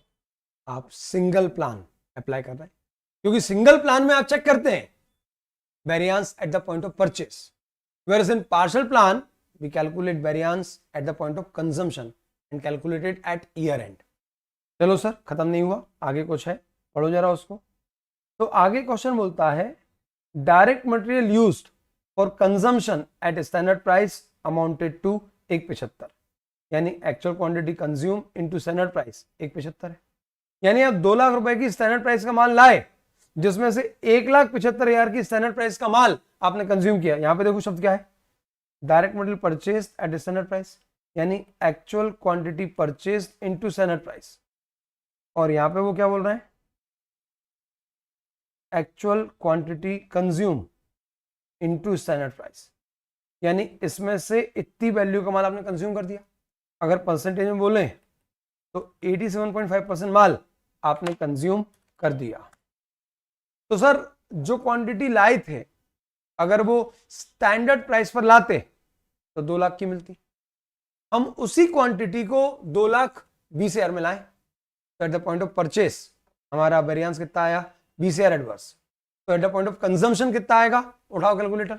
आप सिंगल प्लान अप्लाई कर रहे हैं, क्योंकि सिंगल प्लान में आप चेक करते हैं variance at the point of purchase, whereas in partial plan we calculate variance at the point of consumption and calculate it at year end। चलो सर, खत्म नहीं हुआ, आगे कुछ है, पढ़ो जरा उसको। तो आगे क्वेश्चन बोलता है direct material used for consumption at standard price amounted to 1,75, यानी actual quantity consume into standard price 1,75 है। यानी आप 2 लाख रुपए की स्टैंडर्ड प्राइस का माल लाए, जिसमें से 1,75,000 की स्टैंडर्ड प्राइस का माल आपने कंज्यूम किया। यहां पे देखो शब्द क्या है? Direct material purchase at standard price, यानी actual quantity purchase into standard price. और यहां पे वो क्या बोल रहे हैं? Actual quantity consume into standard price, यानी इसमें से इतनी वैल्यू का माल आपने कंज्यूम कर दिया। अगर परसेंटेज में बोलें तो 87.5% माल आपने कंज्यूम कर दिया। तो सर जो क्वांटिटी लाए थे, अगर वो स्टैंडर्ड प्राइस पर लाते तो 2 लाख की मिलती। हम उसी क्वांटिटी को 2,20,000 में लाए, तो eight the point of purchase हमारा वेरिएंस कितना आया? 20,000 एडवर्स। तो eight the point of consumption कितना आएगा? उठाओ calculator.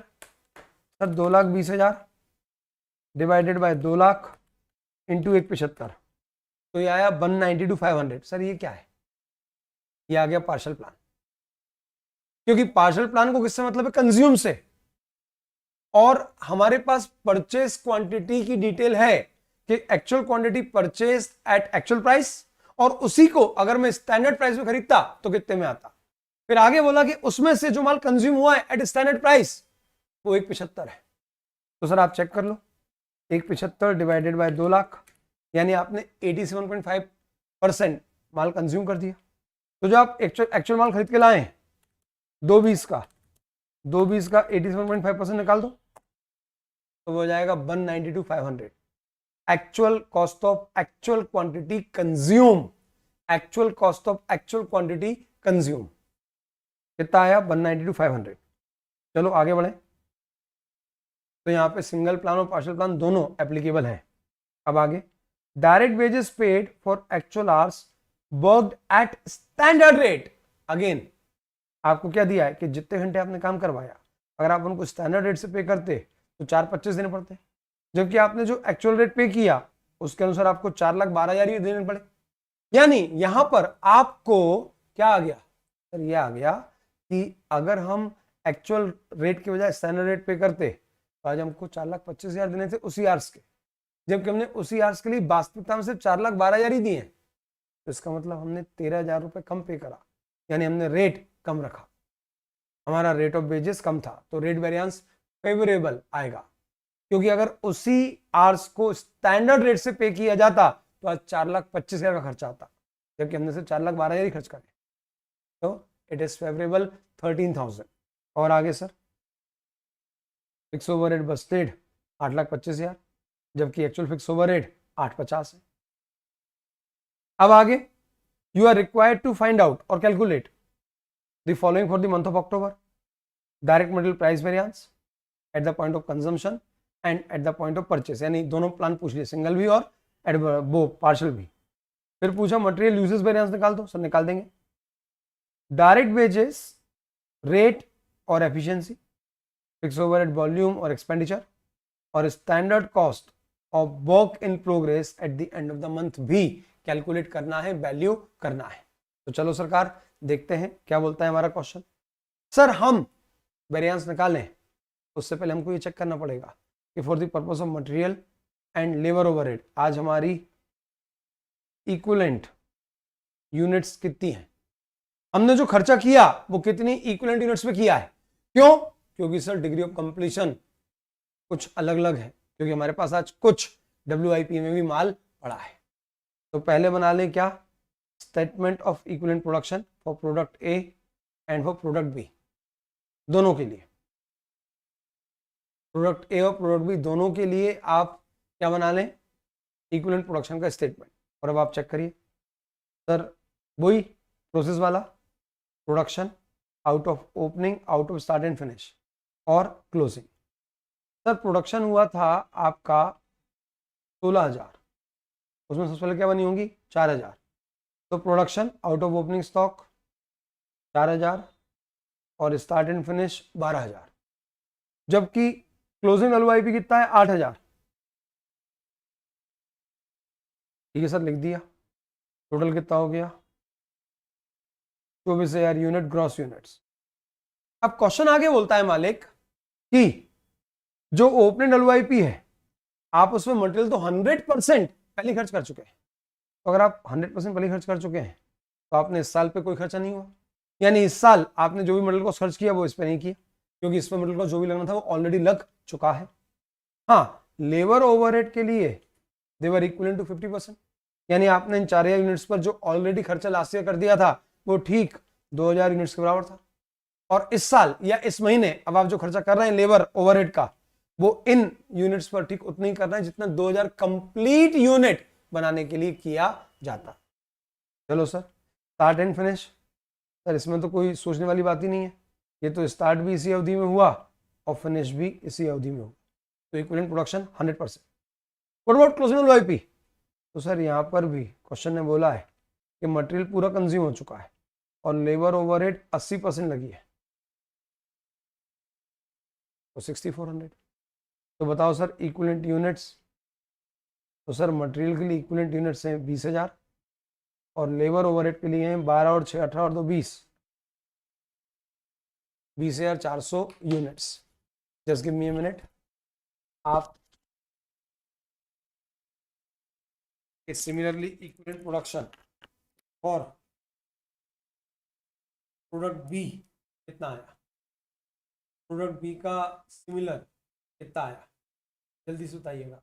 Sir 2,20,000 divided by 2 lakh into 1,75, तो ये आया 192,500। सर ये क्या है? ये आ गया पार्शियल प्लान, क्योंकि पार्शियल प्लान को किससे मतलब है? कंज्यूम से। और हमारे पास परचेस क्वांटिटी की डिटेल है कि actual quantity purchase at actual price, और उसी को अगर मैं स्टैंडर्ड प्राइस में खरीदता तो कितने में आता। फिर आगे बोला कि उसमें से जो माल कंज्यूम हुआ है एट स्टैंडर्ड प्राइस वो 1,75 है। तो सर आप चेक कर लो, 1,75 डिवाइडेड बाय 2 लाख, यानी आपने 87.5% माल कंज्यूम कर दिया। तो जो आप एक्चुअल माल खरीद के लाए हैं 2,20 का 87.5% निकाल दो, तो वो हो जाएगा 192,500। Actual cost of actual quantity consume, actual cost of actual quantity consume कितना आया? 192,500। चलो आगे बढ़े। तो यहाँ पे सिंगल प्लान और पार्शियल प्लान दोनों एप्लीकेबल हैं। अब आगे, direct wages paid for actual hours worked eight standard rate. Again आपको क्या दिया है कि जितने घंटे आपने काम करवाया, अगर आप उनको स्टैंडर्ड रेट से पे करते तो 4,25 देने पड़ते, जबकि आपने जो एक्चुअल रेट पे किया उसके अनुसार आपको 4,12,000 ही देने पड़े। यानी यहां पर आपको क्या आ गया? सर ये आ गया कि अगर हम एक्चुअल रेट के बजाय स्टैंडर्ड रेट पे करते तो आज हमको 4,25,000 देने थे उसी आवर्स के, जबकि हमने उसी आवर्स के लिए वास्तविकता में सिर्फ 4,12,000 ही दिए। तो इसका मतलब हमने 13,000 रुपए कम पे करा, यानी हमने रेट कम रखा, हमारा रेट ऑफ वेजेस कम था, तो रेट वेरिएंस फेवरेबल आएगा। क्योंकि अगर उसी आवर्स को स्टैंडर्ड रेट से पे किया जाता तो आज 4,25,000 का खर्चा आता, जबकि हमने सिर्फ 4,12,000 ही खर्च करे, तो इट इज फेवरेबल 13,000। और आगे सर, फिक्स ओवरहेड बस्टेड 8,25,000, जबकि एक्चुअल फिक्स ओवरहेड 850 है। अब आगे, you are required to find out और calculate the following for the month of October, direct material price variance at the point of consumption and at the point of purchase, यानी दोनों plan पूछ लिए, single भी और eight वो partial भी। फिर पूछा मटेरियल यूजेस वेरिएंस निकाल दो, सर निकाल देंगे। डायरेक्ट वेजेस, रेट और एफिशिएंसी, फिक्स ओवरहेड वॉल्यूम और एक्सपेंडिचर, और standard cost of work in progress at the end of the month भी कैलकुलेट करना है, वैल्यू करना है। तो चलो सरकार देखते हैं क्या बोलता है हमारा क्वेश्चन। सर हम वेरिएंस निकालें उससे पहले हमको ये चेक करना पड़ेगा कि for the purpose of material and labour overhead आज हमारी इक्विवेलेंट यूनिट्स कितनी हैं, हमने जो खर्चा किया वो कितनी इक्विवेलेंट यूनिट्स पे किया है। क्यों? क्योंकि सर डिग्री ऑफ कंप्लीशन कुछ अलग अलग है, क्योंकि हमारे पास आज कुछ WIP में भी माल पड़ा है। तो पहले बना लें क्या, statement of equivalent production for product A and for product B, दोनों के लिए, प्रोडक्ट ए और प्रोडक्ट बी दोनों के लिए आप क्या बना लें, इक्विवेलेंट प्रोडक्शन का स्टेटमेंट। और अब आप चेक करिए सर, वही प्रोसेस वाला, production out of opening, out of start and finish और क्लोजिंग। सर प्रोडक्शन हुआ था आपका 16,000, उसमें सबसे पहले क्या बनी होंगी 4,000, तो production out of opening stock 4,000 और स्टार्ट एंड फिनिश 12,000, जबकि क्लोजिंग WIP कितना है 8,000। ठीक है सर, लिख दिया। टोटल कितना हो गया 24,000 यूनिट ग्रॉस यूनिट्स। अब क्वेश्चन आगे बोलता है मालिक कि जो ओपनिंग WIP है आप उसमें मटेरियल तो 100% पहले खर्च कर चुके हैं। तो अगर आप 100% पहले खर्च कर चुके हैं तो आपने इस साल पे कोई खर्चा नहीं हुआ, यानी इस साल आपने जो भी मटेरियल को खर्च किया वो इस पे नहीं किया, क्योंकि इसमें मटेरियल को जो भी लगना था वो ऑलरेडी लग चुका है। हाँ, लेबर ओवरहेड के लिए देवर इक्विवेलेंट टू 50%, यानी आपने इन 4,000 यूनिट्स पर जो ऑलरेडी खर्चा लास्ट ईयर कर दिया था वो ठीक 2,000 यूनिट्स के बराबर था। और इस साल या इस महीने अब आप जो खर्चा कर रहे हैं लेबर ओवरहेड का, वो इन यूनिट्स पर ठीक उतना ही कर रहे हैं जितना 2,000 कंप्लीट यूनिट बनाने के लिए किया जाता। चलो sir, start and finish, sir इसमें तो कोई सोचने वाली बात ही नहीं है, ये तो स्टार्ट भी इसी अवधि में हुआ और फिनिश भी इसी अवधि में हुआ, तो equivalent production 100%। What about closing WIP? तो सर यहाँ पर भी क्वेश्चन ने बोला है कि मटेरियल पूरा कंज्यूम हो चुका है और लेबर ओवरहेड 80% लगी है, तो 6,400। तो बताओ सर इक्विवेलेंट यूनिट्स, तो सर मटेरियल के लिए इक्विवेलेंट यूनिट्स हैं 20,000 और लेबर ओवरहेड के लिए हैं 12 और 6 18 और 2 20,400 units. Just give me a minute, आप similarly equivalent production for product B कितना आया, प्रोडक्ट बी का सिमिलर कितना आया, जल्दी से बताइएगा।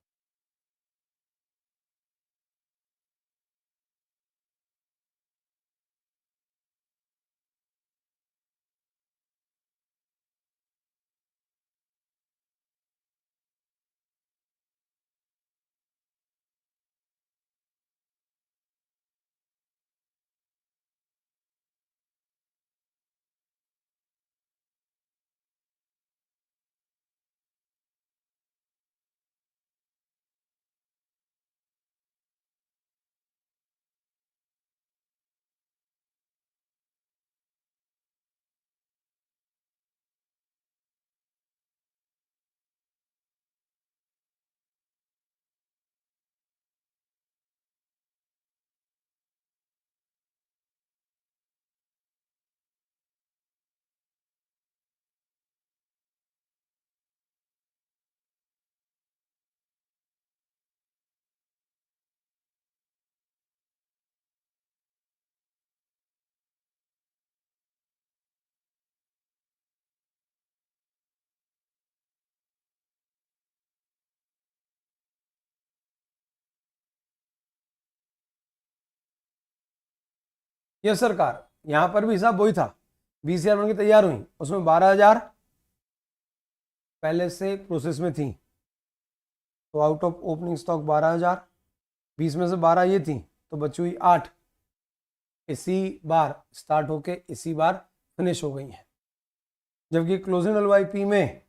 यस सरकार, यहाँ पर भी हिसाब वही था, 20,000 बनके तैयार हुई, उसमें 12,000 पहले से प्रोसेस में थी, तो आउट ऑफ ओपनिंग स्टॉक 12,000, 20 में से 12 ये थी तो बची हुई 8, इसी बार स्टार्ट होके इसी बार फिनिश हो गई हैं, जबकि क्लोजिंग LYP में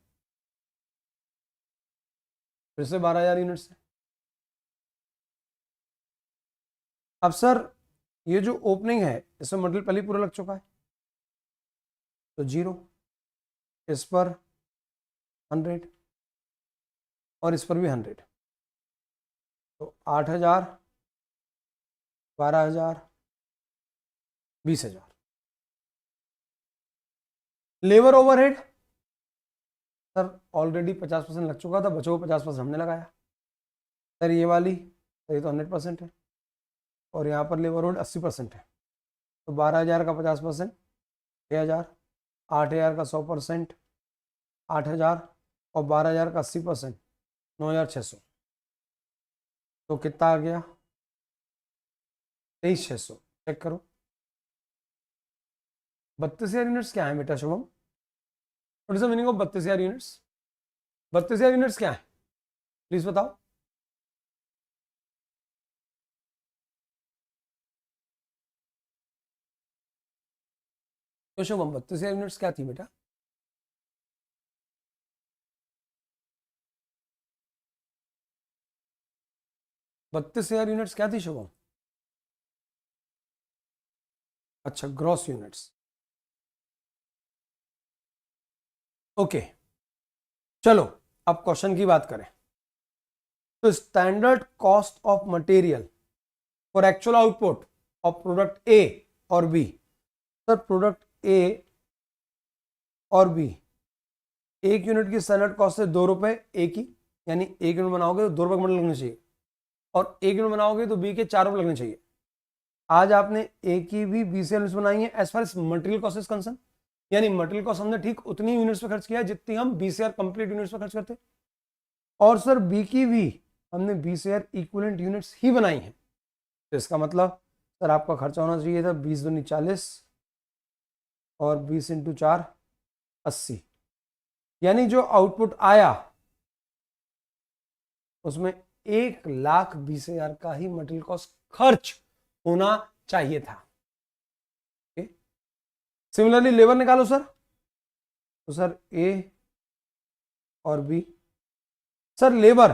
फिर से 12,000 यूनिट्स है। अब सर ये जो ओपनिंग है इसमें मटेरियल पहले पूरा लग चुका है, तो 0, इस पर 100 और इस पर भी 100, तो 8,000, 12,000, 20,000। लेबर ओवरहेड सर ऑलरेडी 50% लग चुका था, बचा हुआ 50% हमने लगाया। सर ये वाली, ये तो 100% है, और यहाँ पर लेबर ओवरहेड 80% है, तो 12,000 का 50% 6,000, 8,000 का 100% 8,000, और 12,000 का 80% 9,600, तो कितना आ गया 23,600। चेक करो 32,000 यूनिट्स क्या है बेटा Shubham? What is the meaning of 32,000 units? 32,000 units क्या है, प्लीज बताओ। तो शुभम 32,000 यूनिट्स क्या थी बेटा? बत्तीस हजार यूनिट्स क्या थी शुभम? अच्छा, ग्रॉस यूनिट्स। ओके, चलो अब क्वेश्चन की बात करें। तो standard cost of material for actual output of product ए और बी। सर प्रोडक्ट ए और बी, एक यूनिट की स्टैंडर्ड कॉस्ट है 2 रुपए ए की, यानी एक यूनिट बनाओगे तो 2 रुपए का मटेरियल लगना चाहिए, और एक यूनिट बनाओगे तो बी के 4 रुपए लगने चाहिए। आज आपने ए की भी 20 यूनिट्स बनाई है as far as material cost is concern, यानी मटेरियल कॉस्ट हमने ठीक उतनी यूनिट्स पे खर्च किया है जितनी हम 20,000 कंप्लीट यूनिट्स पे खर्च करते। और सर बी की भी हमने 20,000 इक्विवेलेंट यूनिट्स ही बनाई हैं, तो इसका मतलब सर आपका खर्चा होना चाहिए था 20 दूनी 40 और 20 इंटू 4 80, यानी जो आउटपुट आया उसमें 1,20,000 का ही मटेरियल कॉस्ट खर्च होना चाहिए था। सिमिलरली लेबर निकालो सर, तो सर ए और B, sir labour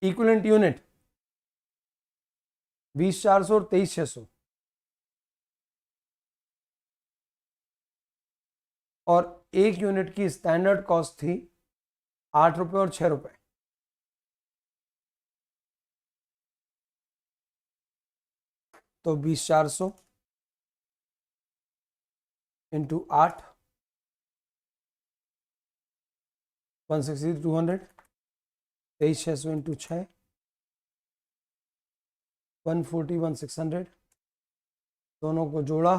equivalent unit 20,400 और 23,600, और एक यूनिट की स्टैंडर्ड कॉस्ट थी 8 रुपए और 6 रुपए, तो 20,400 इंटू 8 160 200, 23,600 इंटू 6 140 1600, दोनों को जोड़ा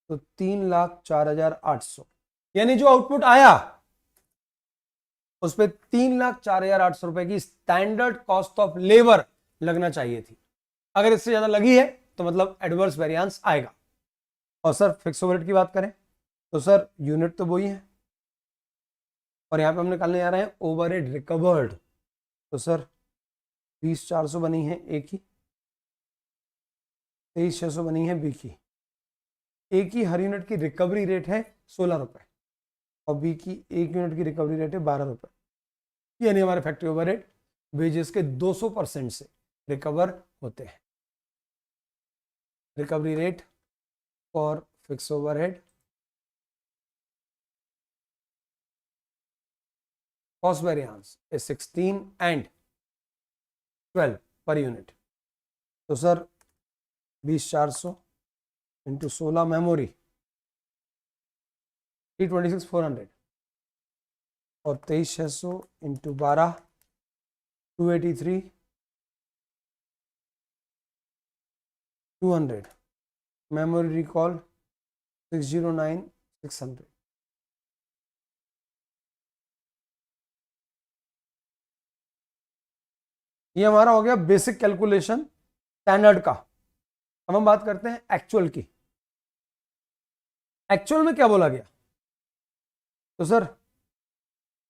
तो 3,04,800, यानी जो आउटपुट आया उस पर 3,04,800 रुपए की स्टैंडर्ड कॉस्ट ऑफ लेबर लगना चाहिए थी। अगर इससे ज्यादा लगी है तो मतलब एडवर्स वेरिएंस आएगा। और सर फिक्स ओवरहेड की बात करें तो सर यूनिट तो वही है, और यहां पे हम निकालने जा रहे हैं ओवरहेड रिकवर्ड, तो सर 20,400 बनी है ए की, 23,600 बनी है बी की। ए की हर यूनिट की रिकवरी रेट है 16 रुपए और बी की एक यूनिट की रिकवरी रेट है 12 रुपए, यानी हमारे फैक्ट्री ओवरहेड वेजेस के 200% से रिकवर होते हैं। Recovery rate for fix overhead, cost variance is 16 and 12 पर यूनिट, तो सर 20,400 इंटू 16 मेमोरी 326,400 और 23,600 इंटू 12 283 200, मेमोरी रिकॉल 609 600। ये हमारा हो गया बेसिक कैलकुलेशन स्टैंडर्ड का। अब हम बात करते हैं एक्चुअल की। एक्चुअल में क्या बोला गया, तो सर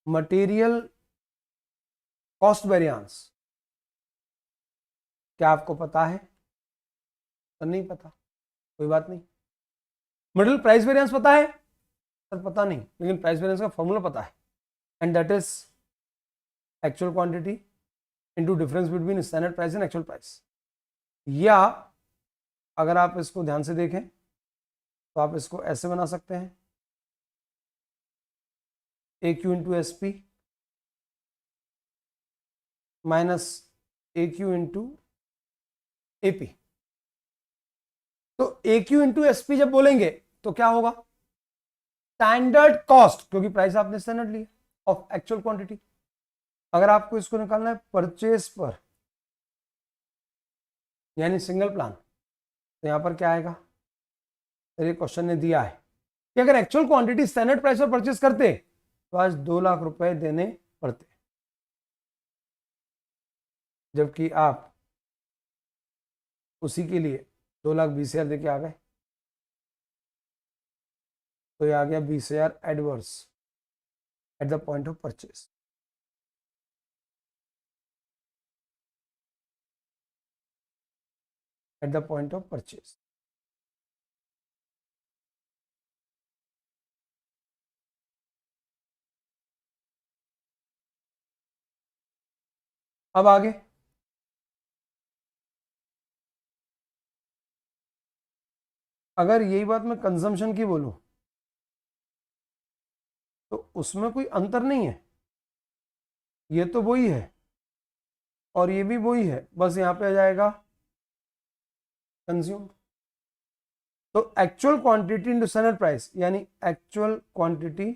मटेरियल कॉस्ट वेरिएंस क्या आपको पता है? तो नहीं पता, कोई बात नहीं, मटेरियल प्राइस वेरिएंस पता है सर? पता नहीं, लेकिन प्राइस वेरिएंस का फॉर्मूला पता है, and that is actual quantity into difference between standard price and actual price. या अगर आप इसको ध्यान से देखें तो आप इसको ऐसे बना सकते हैं, A Q into S P minus A Q into A P. तो A Q into S P जब बोलेंगे तो क्या होगा? स्टैंडर्ड कॉस्ट, क्योंकि प्राइस आपने स्टैंडर्ड लिया, ऑफ एक्चुअल क्वांटिटी। अगर आपको इसको निकालना है परचेज पर यानी सिंगल प्लान, तो यहां पर क्या आएगा? तो ये क्वेश्चन ने दिया है कि अगर एक्चुअल क्वांटिटी स्टैंडर्ड प्राइस पर परचेज करते तो आज 2 लाख रुपए देने पड़ते, जबकि आप उसी के लिए 2,20,000 देके आ गए। तो ये आ गया 20,000 adverse eight the point of purchase. Eight the point of purchase. अब आगे अगर यही बात मैं कंजम्पशन की बोलूं तो उसमें कोई अंतर नहीं है, ये तो वही है और ये भी वही है, बस यहां पे आ जाएगा कंज्यूम। तो actual quantity into standard price यानी actual quantity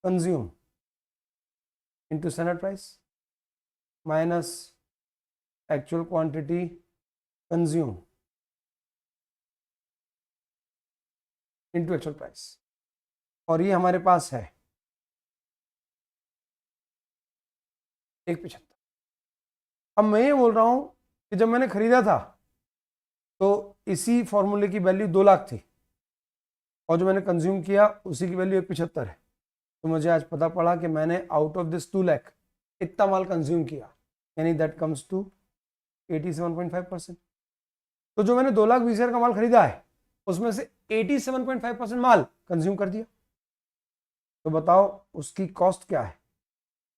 consume into standard price minus actual quantity consume into actual price, और ये हमारे पास है 1,75। अब मैं ये बोल रहा हूं कि जब मैंने खरीदा था तो इसी फॉर्मूले की वैल्यू 2 लाख थी और जो मैंने कंज्यूम किया उसी की वैल्यू 1,75 है। तो मुझे आज पता पड़ा कि मैंने आउट ऑफ दिस 2 लाख इतना माल कंज्यूम किया, यानी दैट कम्स टू 87.5%। तो जो मैंने 2,20,000 का माल खरीदा है उसमें से 87.5% माल कंज्यूम कर दिया। तो बताओ उसकी कॉस्ट क्या है?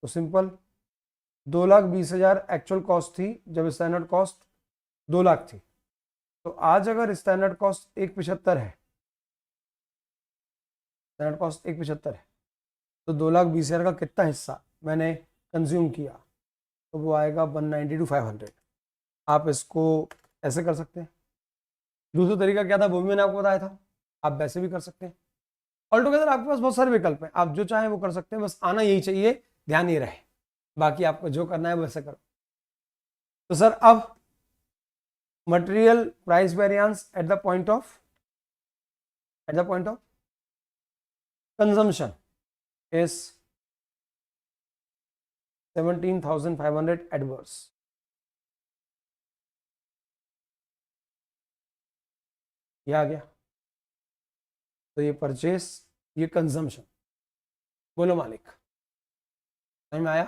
तो सिंपल, 2,20,000 एक्चुअल कॉस्ट थी जब स्टैंडर्ड कॉस्ट 2 लाख थी। तो आज अगर स्टैंडर्ड कॉस्ट 1,75 है, स्टैंडर्ड कॉस्ट 1,75 है, तो 2,20,000 का कितना हिस्सा मैंने कंज्यूम किया? तो वो आएगा 190 to 500। आप इसको ऐसे कर सकते हैं। दूसरा तरीका क्या था वो भी मैंने आपको बताया था, आप वैसे भी कर सकते हैं। ऑल टुगेदर आपके पास बहुत सारे विकल्प हैं, आप जो चाहें वो कर सकते हैं, बस आना यही चाहिए, ध्यान ये रहे, बाकी आपको जो करना है वैसे करो। तो सर अब material price variance at the point of consumption is 17,500 adverse. ये आ गया। तो ये परचेस, ये कंजम्पशन। बोलो मालिक, समझ में आया?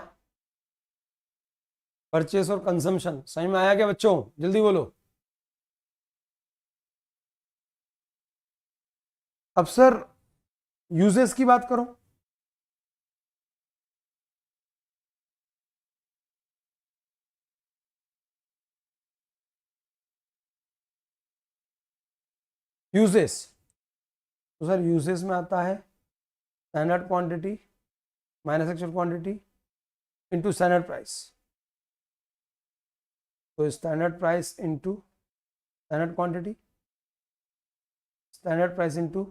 परचेस और कंजम्पशन समझ में आया क्या बच्चों? जल्दी बोलो। अब सर यूजेस की बात करो। यूजेस, तो सर यूजेस में आता है standard quantity minus actual quantity into standard price. तो standard price into standard quantity, standard price into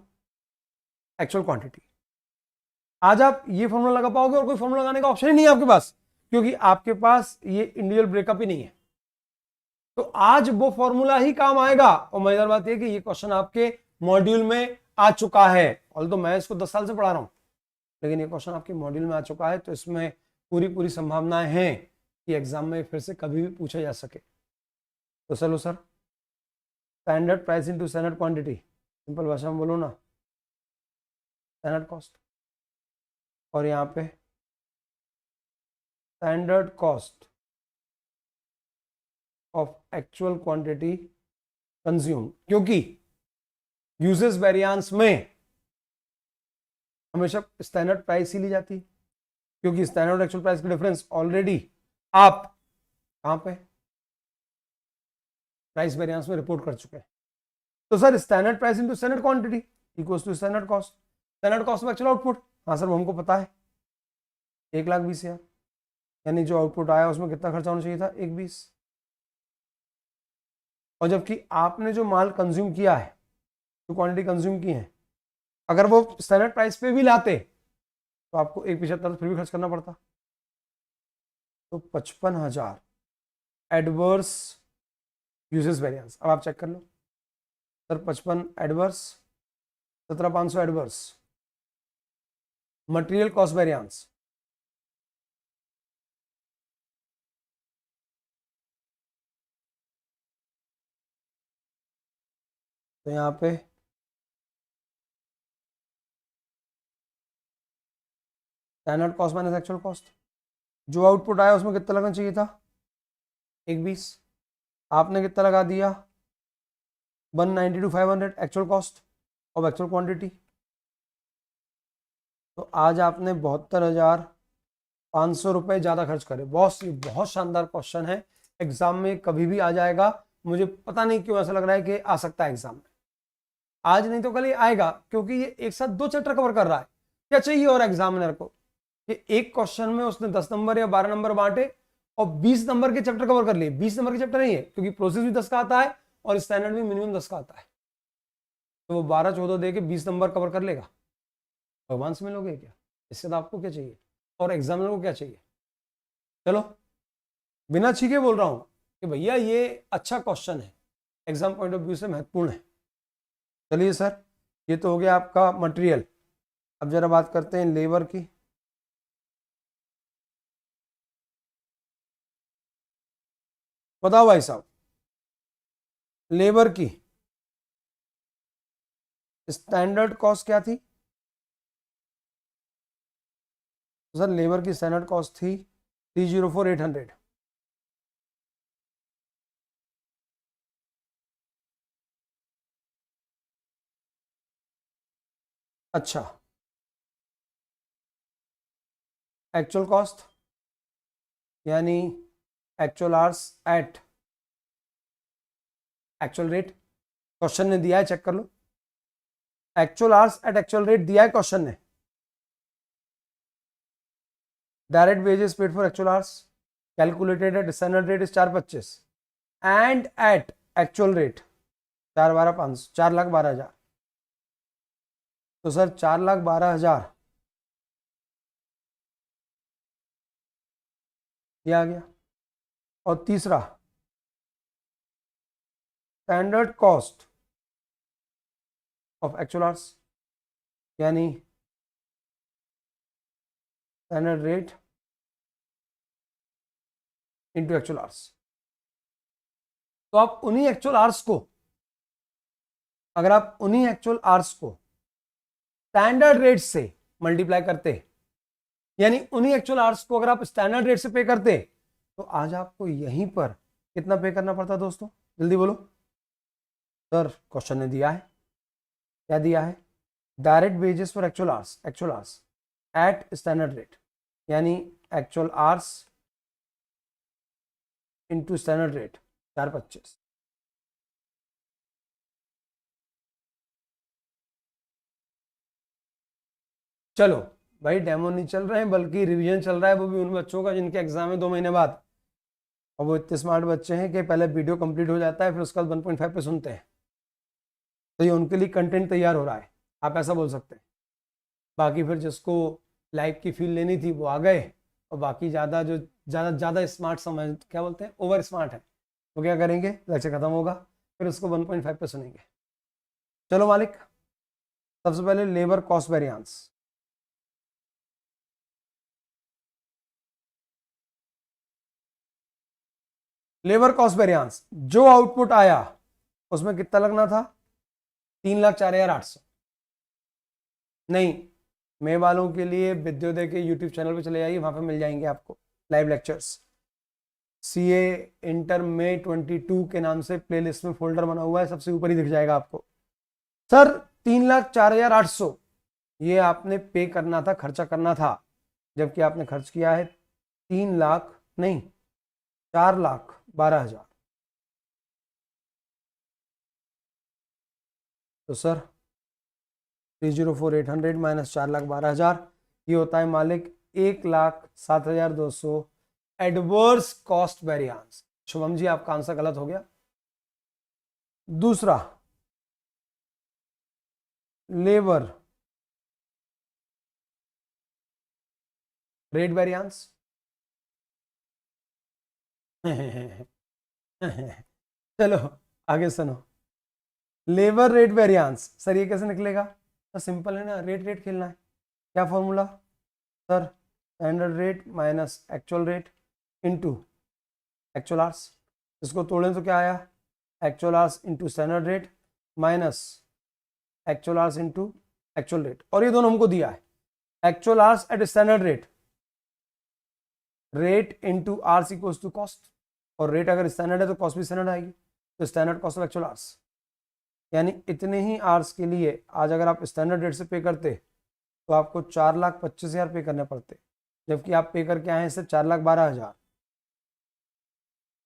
actual quantity. आज आप ये फॉर्मूला लगा पाओगे और कोई फॉर्मूला लगाने का ऑप्शन ही नहीं है आपके पास, क्योंकि आपके पास ये इंडिविजुअल ब्रेकअप ही नहीं है। तो आज वो फॉर्मूला ही काम आएगा। और मजेदार बात यह कि ये क्वेश्चन आपके मॉड्यूल में आ चुका है, ऑल तो मैं इसको 10 साल से पढ़ा रहा हूं, लेकिन ये क्वेश्चन आपके मॉड्यूल में आ चुका है। तो इसमें पूरी संभावनाएं हैं कि एग्जाम में फिर से कभी भी पूछा जा सके। तो चलो sir, standard price into standard quantity, simple भाषा में बोलो ना, स्टैंडर्ड कॉस्ट, और यहाँ पे standard cost of actual quantity consume, क्योंकि यूजेस वेरिएंस में हमेशा स्टैंडर्ड प्राइस ही ली जाती है, क्योंकि स्टैंडर्ड और एक्चुअल प्राइस का डिफरेंस ऑलरेडी आप कहां पे प्राइस वेरिएंस में रिपोर्ट कर चुके हैं। तो sir standard price into standard quantity equals to standard cost, standard cost में एक्चुअल आउटपुट, हाँ सर वो हमको पता है 1,20,000, यानी जो आउटपुट आया उसमें कितना खर्चा होना चाहिए था 1,20,000, और जबकि आपने जो माल कंज्यूम किया है, जो क्वांटिटी कंज्यूम की है, अगर वो स्टैंडर्ड प्राइस पे भी लाते तो आपको 1,75 फिर भी खर्च करना पड़ता। तो 55,000 एडवर्स यूजेस वेरिएंस। अब आप चेक कर लो sir, 55 adverse, 17,500 adverse, material cost variance, तो यहाँ पे standard cost minus actual cost, जो आउटपुट आया उसमें कितना लगना चाहिए था 1,20,000, आपने कितना लगा दिया 190 to 500 एक्चुअल कॉस्ट और एक्चुअल क्वांटिटी, तो आज आपने 72,500 रुपये ज़्यादा खर्च करे। बहुत शानदार क्वेश्चन है, एग्जाम में कभी भी आ जाएगा, मुझे पता नहीं क्यों ऐसा लग रहा है कि आ सकता है एग्जाम में, आज नहीं तो कल ही आएगा, क्योंकि ये एक साथ 2 चैप्टर कवर कर रहा है। क्या चाहिए और एग्जामिनर को कि एक क्वेश्चन में उसने 10 नंबर या 12 नंबर बांटे और 20 नंबर के चैप्टर कवर कर लिए। 20 नंबर के चैप्टर नहीं है, क्योंकि प्रोसेस भी 10 का आता है और स्टैंडर्ड भी मिनिमम 10 का आता है, तो वो 12-14 दे के 20 नंबर कवर कर लेगा। भगवान से मिलोगे क्या, इससे तो आपको क्या चाहिए और एग्जामिनर को क्या चाहिए। चलो बिना छीके बोल रहा हूं कि भैया ये अच्छा क्वेश्चन है, एग्जाम पॉइंट ऑफ व्यू से महत्वपूर्ण है। चलिए सर, ये तो हो गया आपका मटेरियल। अब जरा बात करते हैं लेबर की। बताओ भाई साहब, लेबर की स्टैंडर्ड कॉस्ट क्या थी? सर लेबर की स्टैंडर्ड कॉस्ट थी 304,800। अच्छा, एक्चुअल कॉस्ट यानी actual hours at actual rate, question ने दिया है, चेक कर लो। Actual hours at actual rate दिया है क्वेश्चन ने। Direct wages paid for actual hours calculated at standard rate is 425 and at actual rate 4,12,500, 4,12,000। तो सर 4,12,000 ये आ गया। और तीसरा standard cost of actual hours यानी standard rate into actual hours. तो आप उन्हीं एक्चुअल आवर्स को, अगर आप उन्हीं एक्चुअल आवर्स को स्टैंडर्ड रेट से मल्टीप्लाई करते, यानी उन्हीं एक्चुअल आवर्स को अगर आप स्टैंडर्ड रेट से पे करते, तो आज आपको यहीं पर कितना पे करना पड़ता दोस्तों, जल्दी बोलो। सर क्वेश्चन ने दिया है, क्या दिया है? Direct wages for actual hours at standard rate, यानी actual hours into standard rate 425। चलो भाई, डेमो नहीं चल रहे हैं बल्कि रिवीजन चल रहा है, वो भी उन बच्चों का जिनके एग्जाम है 2 महीने बाद, और वो इतने स्मार्ट बच्चे हैं कि पहले वीडियो कंप्लीट हो जाता है फिर उसके बाद 1.5 पे सुनते हैं, तो ये उनके लिए कंटेंट तैयार हो रहा है, आप ऐसा बोल सकते हैं। बाकी फिर जिसको लाइव की फील लेनी थी वो आ गए, और बाकी ज़्यादा जो ज़्यादा स्मार्ट समझ, क्या बोलते हैं, ओवर स्मार्ट है, तो क्या करेंगे, लेक्चर खत्म होगा फिर उसको 1.5 पे सुनेंगे। चलो मालिक, सबसे पहले labour cost variance. Labour cost variance, जो आउटपुट आया उसमें कितना लगना था 3,04,800। नहीं, मैं वालों के लिए विद्योदय के यूट्यूब चैनल पे चले जाइए, वहां पे मिल जाएंगे आपको लाइव लेक्चर्स। सीए इंटर में 22 के नाम से प्लेलिस्ट में फोल्डर बना हुआ है, सबसे ऊपर ही दिख जाएगा आपको। सर 3,04,800 ये आपने पे करना था, खर्चा करना था, जबकि आपने खर्च किया है 3 लाख नहीं 4,12,000। तो सर 304,800 माइनस 4,12,000 ये होता है मालिक 1,07,200 adverse cost variance. Shubham ji आपका आंसर गलत हो गया। दूसरा लेबर रेट वेरिएंस चलो आगे सुनो। लेबर रेट वेरिएंस सर ये कैसे निकलेगा? तो सिंपल है ना, रेट रेट खेलना है। क्या formula sir? Standard rate minus actual rate into actual hours. इसको तोड़ें तो क्या आया? Actual hours into standard rate minus actual hours into actual rate, और ये दोनों हमको दिया है actual hours at standard rate, rate into hours equals to cost, और रेट अगर स्टैंडर्ड है तो कॉस्ट भी स्टैंडर्ड आएगी, तो standard cost of actual hours. यानी इतने ही आवर्स के लिए आज अगर आप स्टैंडर्ड रेट से पे करते तो आपको 4,25,000 पे करने पड़ते, जबकि आप पे करके आए हैं सिर्फ 4,12,000।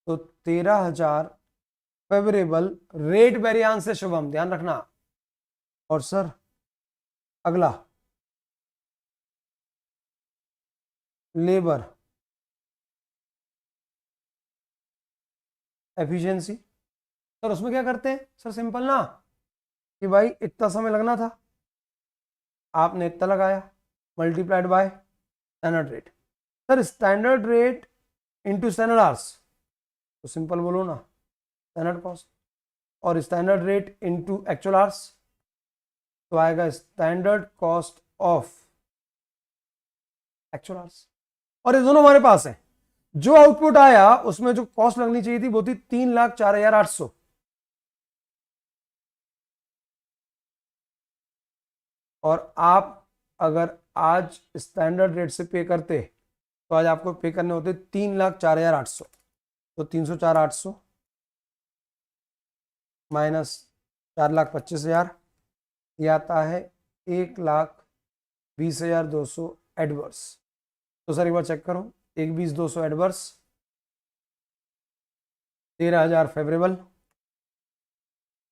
तो 13,000 फेवरेबल रेट वेरिएंस है शुभम, ध्यान रखना। और सर अगला लेबर एफिशिएंसी। सर उसमें क्या करते हैं? सर सिंपल ना कि भाई इतना समय लगना था, आपने इतना लगाया multiplied by standard rate. Sir standard rate into standard hours, तो सिंपल बोलो ना स्टैंडर्ड कॉस्ट, और standard rate into actual hours तो आएगा standard cost of actual hours. और ये दोनों हमारे पास है। जो आउटपुट आया उसमें जो कॉस्ट लगनी चाहिए थी वो थी 3,04,800। और आप अगर आज स्टैंडर्ड रेट से पे करते तो आज आपको पे करने होते 3,04,800। तो 304,800 माइनस 4,25,000 ये आता है 1,20,200 एडवर्स। तो सर एक बार चेक करो, 1,20,200 adverse, 13,000 favourable,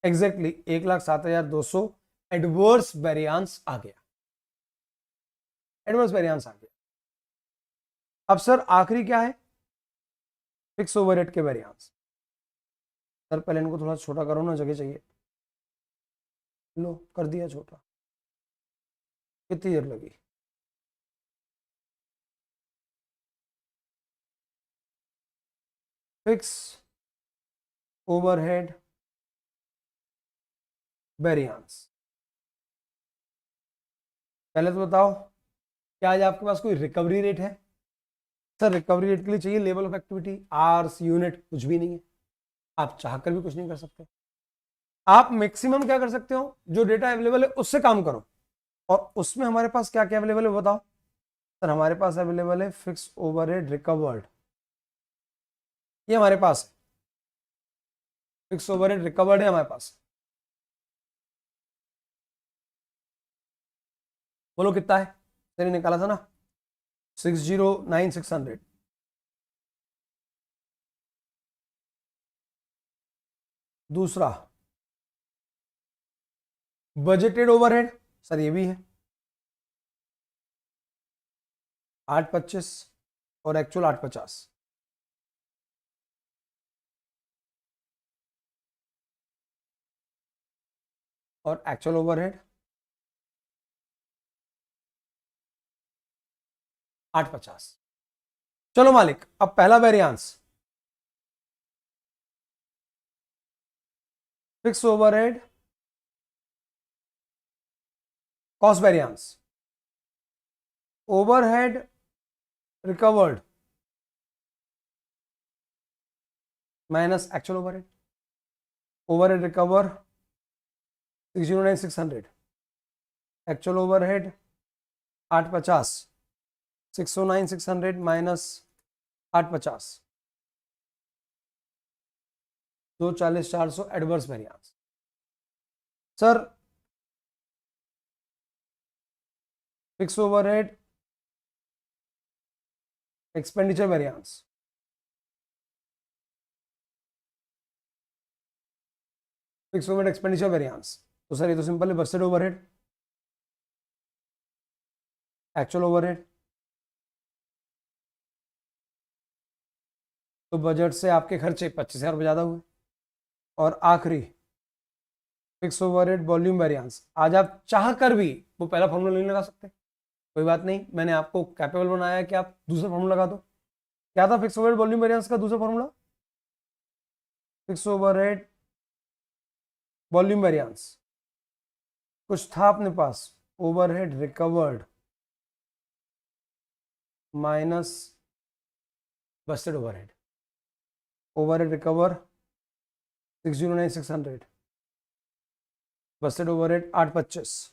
exactly 1,07,200 adverse variance आ गया, एडवर्स वेरिएंस आ गया। अब सर आखिरी क्या है? फिक्स ओवरहेड के वेरिएंस। सर पहले इनको थोड़ा छोटा करो ना, जगह चाहिए। लो कर दिया छोटा, कितनी देर लगी? Fix overhead variance. पहले तो बताओ क्या आज आपके पास कोई रिकवरी रेट है? सर रिकवरी रेट के लिए चाहिए level of activity, hours, unit, कुछ भी नहीं है। आप चाहकर भी कुछ नहीं कर सकते। आप मैक्सिमम क्या कर सकते हो? जो डेटा अवेलेबल है उससे काम करो, और उसमें हमारे पास क्या क्या अवेलेबल है बताओ। सर हमारे पास अवेलेबल है फिक्स ओवरहेड रिकवर्ड, ये हमारे पास है, फिक्स ओवरहेड रिकवर्ड है हमारे पास। बोलो कितना है? सर निकाला था ना 609,600। दूसरा बजटेड ओवरहेड, सर ये भी है 825 और एक्चुअल 850। और एक्चुअल ओवरहेड 850। चलो मालिक अब पहला variance, fix overhead cost variance, overhead recovered minus actual overhead. Overhead recover 609,600, actual overhead 850, 609,600 minus 850, 240,400 adverse variance. Sir fix overhead expenditure variance, fix overhead expenditure variance. तो सर ये तो सिंपल है, budgeted overhead, actual overhead. तो budget से आपके खर्चे 25,000 रुपये ज़्यादा हुए। और आखिरी फिक्स ओवरहेड वॉल्यूम वेरिएंस। आज आप चाह कर भी वो पहला फॉर्मूला नहीं लगा सकते, कोई बात नहीं, मैंने आपको कैपेबल बनाया है कि आप दूसरा फॉर्मूला लगा दो। क्या था फिक्स ओवरहेड वॉल्यूम वेरिएंस का दूसरा formula? Fix overhead volume variance कुछ था अपने पास, overhead recovered minus budgeted overhead. Overhead recover 609,600, budgeted overhead 825,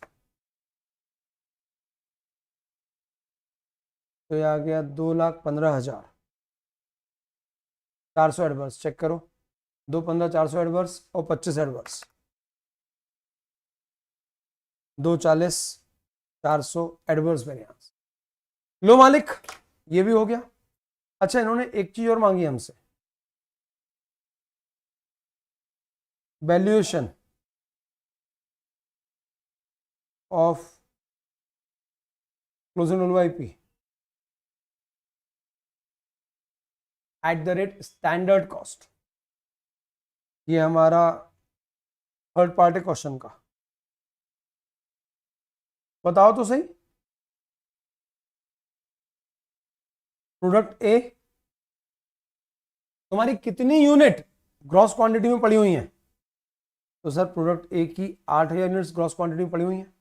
तो ये आ गया 2,15,000। 400 एडवर्स चेक करो, 215 400 एडवर्स और 25 एडवर्स, 240 400 एडवर्स वेरिएंस। लो मालिक, ये भी हो गया। अच्छा, इन्होंने एक चीज और मांगी हमसे, valuation of closing WIP at the rate standard cost. ये हमारा थर्ड पार्ट है क्वेश्चन का। बताओ तो सही, प्रोडक्ट ए तुम्हारी कितनी यूनिट ग्रॉस क्वांटिटी में पड़ी हुई है? तो सर प्रोडक्ट ए की 8,000 यूनिट्स ग्रॉस क्वांटिटी में पड़ी हुई है।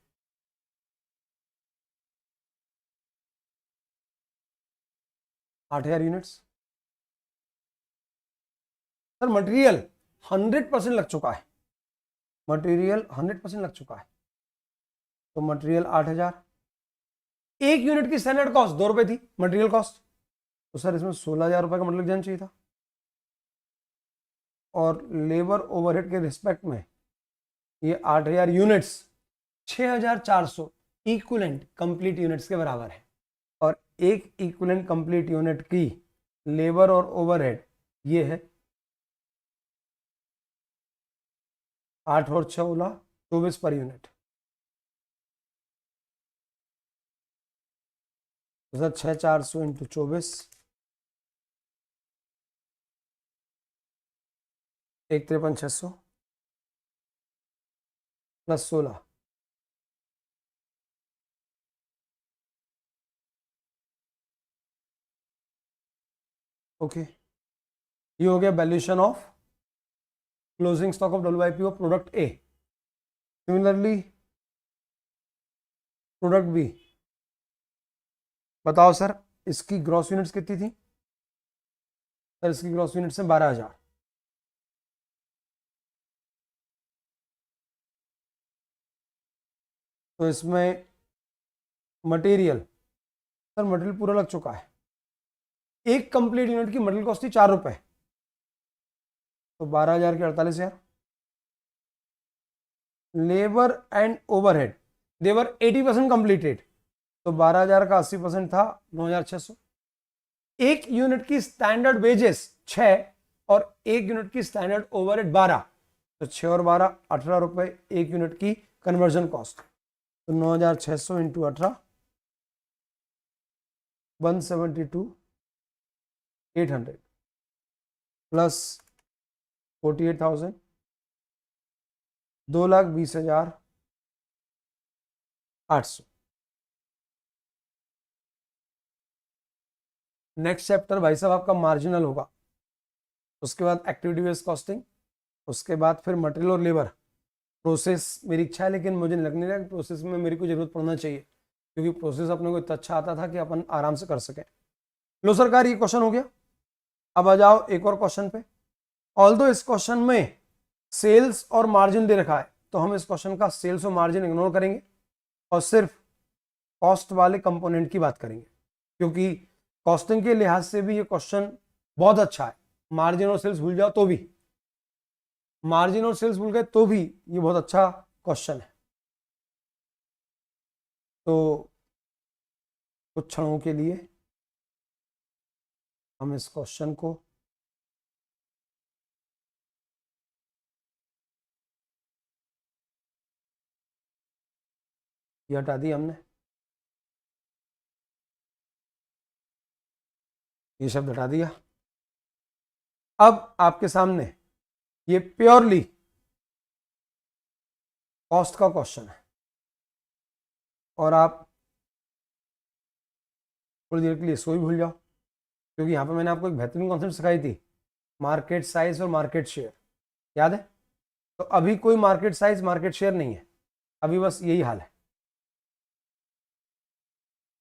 आठ हजार यूनिट्स। सर मटेरियल 100% लग चुका है, मटेरियल 100% लग चुका है, तो मटेरियल 8,000। एक यूनिट की स्टैंडर्ड कॉस्ट 2 रुपए थी मटेरियल कॉस्ट, तो सर इसमें 16,000 रुपए का मटेरियल जाना चाहिए था। और लेबर ओवरहेड के रिस्पेक्ट में ये 8,000 यूनिट्स 6,400 इक्विवेलेंट कंप्लीट यूनिट्स के बराबर है। और एक इक्विवेलेंट कंप्लीट यूनिट की लेबर और ओवरहेड ये है 8 और 6 24 पर यूनिट। तो सर 6,400 इंटू 24, 1,53,600 प्लस 16, ओके। ये हो गया valuation of closing stock of WIP of product A. Similarly product B, बताओ सर इसकी ग्रॉस यूनिट्स कितनी थी? सर इसकी ग्रॉस यूनिट्स है 12,000। तो इसमें मटेरियल, सर मटेरियल पूरा लग चुका है। एक कंप्लीट यूनिट की मटेरियल कॉस्ट थी 4 रुपए, तो 12,000 के 48,000। Labour and overhead they were 80% completed, तो 12,000 का 80% था 9,600। एक यूनिट की स्टैंडर्ड वेजेस 6 और एक यूनिट की स्टैंडर्ड ओवरहेड 12, तो 6 और 12 18 रुपए एक यूनिट की कन्वर्जन कॉस्ट, तो 9,600 इंटू 18 172,800 प्लस 48,000 2,20,800। नेक्स्ट चैप्टर भाई साहब आपका मार्जिनल होगा, उसके बाद एक्टिविटी बेस्ड कॉस्टिंग, उसके बाद फिर मटेरियल और लेबर। प्रोसेस मेरी इच्छा है, लेकिन मुझे लगने लगा प्रोसेस में मेरी को जरूरत पड़ना चाहिए, क्योंकि प्रोसेस अपने को इतना अच्छा आता था कि अपन आराम से कर सकें। लो सरकार, ये क्वेश्चन हो गया। अब आ जाओ एक और क्वेश्चन पे। ऑल्दो इस क्वेश्चन में सेल्स और मार्जिन दे रखा है, तो हम इस क्वेश्चन का सेल्स और मार्जिन इग्नोर करेंगे और सिर्फ कॉस्ट वाले कंपोनेंट की बात करेंगे, क्योंकि कॉस्टिंग के लिहाज से भी ये क्वेश्चन बहुत अच्छा है। मार्जिन और सेल्स भूल जाओ तो भी, मार्जिन और सेल्स भूल गए तो भी ये बहुत अच्छा क्वेश्चन है। तो कुछ क्षणों के लिए हम इस क्वेश्चन को ये हटा दिया हमने, ये शब्द हटा दिया। अब आपके सामने ये प्योरली कॉस्ट का क्वेश्चन है और आप थोड़ी देर के लिए इसको भी भूल जाओ, क्योंकि यहाँ पे मैंने आपको एक बेहतरीन कॉन्सेप्ट सिखाई थी, मार्केट साइज और मार्केट शेयर, याद है? तो अभी कोई मार्केट साइज मार्केट शेयर नहीं है, अभी बस यही हाल है।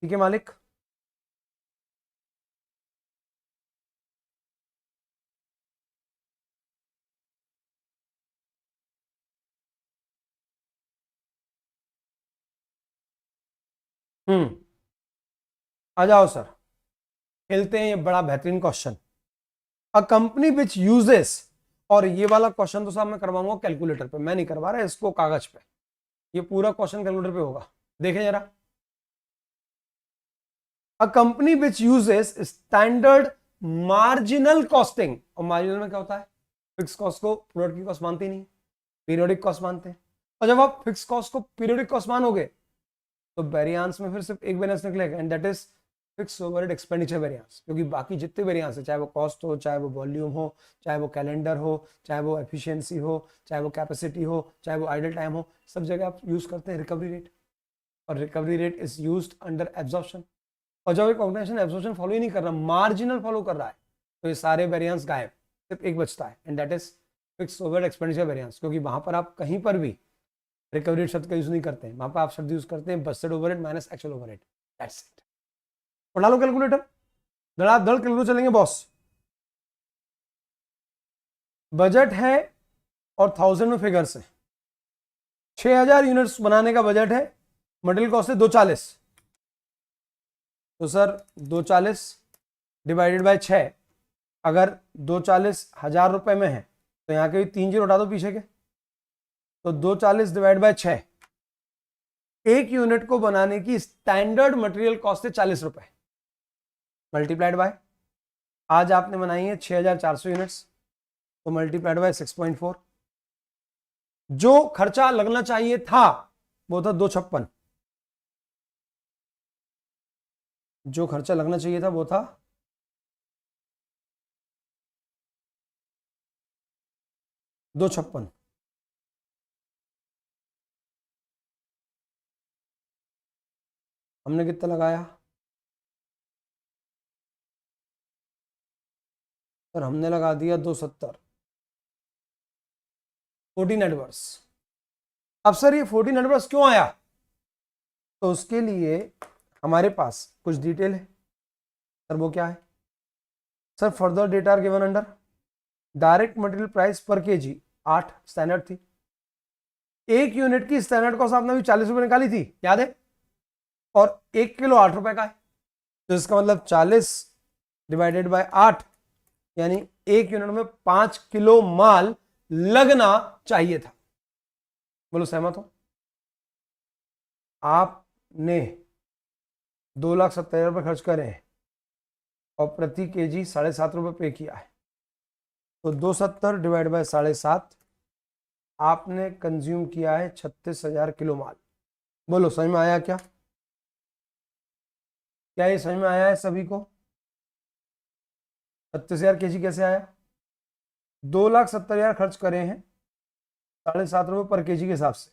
ठीक है मालिक? आ जाओ सर, खेलते हैं ये बड़ा बेहतरीन question. A company which uses, और ये वाला क्वेश्चन तो साहब मैं करवाऊंगा कैलकुलेटर पे, मैं नहीं करवा रहा इसको कागज पे, ये पूरा क्वेश्चन कैलकुलेटर पे होगा। देखें जरा, a company which uses standard marginal costing, और मार्जिनल में क्या होता है? फिक्स कॉस्ट को प्रोडक्ट की कॉस्ट मानते ही नहीं, पीरियोडिक कॉस्ट मानते हैं। और जब आप फिक्स कॉस्ट को पीरियोडिक कॉस्ट मानोगे तो वेरिएंस में फिर सिर्फ एक वेरिएंस निकलेगा, and that is fix overhead expenditure variance. क्योंकि बाकी जितने वेरिएंस है, चाहे वो कॉस्ट हो, चाहे वो वॉल्यूम हो, चाहे वो कैलेंडर हो, चाहे वो एफिशिएंसी हो, चाहे वो कैपेसिटी हो, चाहे वो आइडल टाइम हो, सब जगह आप यूज करते हैं रिकवरी रेट, और recovery rate is used under absorption. और जब एक ऑर्गेनाइजेशन एब्जॉर्प्शन फॉलो ही नहीं कर रहा, मार्जिनल फॉलो कर रहा है, तो ये सारे वेरिएंस गायब, सिर्फ एक बचता है, and that is fix overhead expenditure variance. क्योंकि वहां पर आप कहीं पर भी रिकवरी रेट शब्द का यूज नहीं करते हैं, वहां पर आप शब्द यूज करते हैं budgeted overhead minus actual overhead, that's it. उठा लो कैलकुलेटर, धड़ाधड़ कैलकुलेटर चलेंगे बॉस। बजट है और 1000 में फिगर्स है, 6000 यूनिट्स बनाने का बजट है, मटेरियल कॉस्ट है 240, तो सर 240 डिवाइडेड बाय 6, अगर 240 1000 रुपए में है तो यहाँ के 3 जीरो उठा दो पीछे के, तो 240 डिवाइड बाय 6, एक यूनिट को बनाने की स्टैंडर्ड मटेरियल कॉस्ट है 40 रुपए, मल्टीप्लाइड बाय, आज आपने बनाई है 6400 यूनिट्स, तो मल्टीप्लाइड बाय 6.4, जो खर्चा लगना चाहिए था वो था 256, जो खर्चा लगना चाहिए था वो था 256। हमने कितना लगाया सर? हमने लगा दिया 270, 14 एडवर्स। अब सर ये 14 एडवर्स क्यों आया? तो उसके लिए हमारे पास कुछ डिटेल है सर, वो क्या है sir? Further data are given under direct material price per KG 8 standard थी, एक यूनिट की स्टैंडर्ड कॉस्ट आपने भी 40 रुपए निकाली थी, याद है? और 1 किलो 8 रुपए का है, तो इसका मतलब 40 डिवाइडेड बाय 8, यानी एक यूनिट में 5 किलो माल लगना चाहिए था। बोलो सहमत हो? आपने 2,70,000 रुपये खर्च करे हैं और प्रति केजी 7.5 रुपये पे किया है, तो 270 डिवाइड बाय 7.5, आपने कंज्यूम किया है 36,000 किलो माल। बोलो समझ में आया क्या? क्या ये समझ में आया है सभी को? 36,000 केजी कैसे आया? 2,70,000 खर्च करे हैं 7.5 रुपये पर केजी के हिसाब से,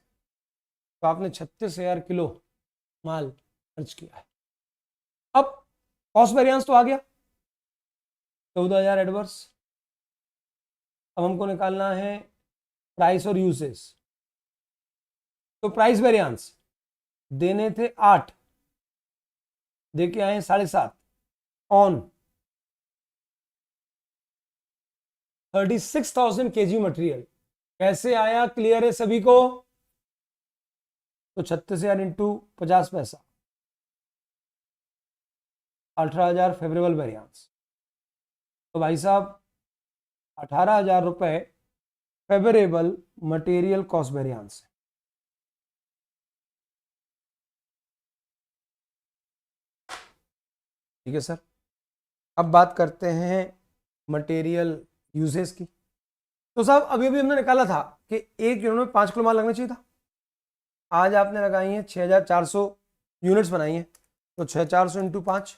तो आपने 36,000 किलो माल खर्च किया है। अब कॉस्ट वेरिएंस तो आ गया 14,000 एडवर्स। अब हमको निकालना है प्राइस और यूसेज, तो प्राइस वेरिएंस देने थे 8, देके आए 7.5 ऑन 36,000 केजी मटेरियल। कैसे आया? क्लियर है सभी को? तो 36,000 इंटू 50 पैसा, 18,000 फेवरेबल वेरिएंस। तो भाई साहब 18,000 रुपए फेवरेबल मटेरियल कॉस्ट वेरिएंस है। ठीक है सर। अब बात करते हैं मटेरियल यूजेस की। तो साहब अभी अभी हमने निकाला था कि 1 यूनिट में 5 किलो माल लगना चाहिए था। आज आपने लगाई है 6400 यूनिट्स बनाई हैं, तो 6400 इंटू 5,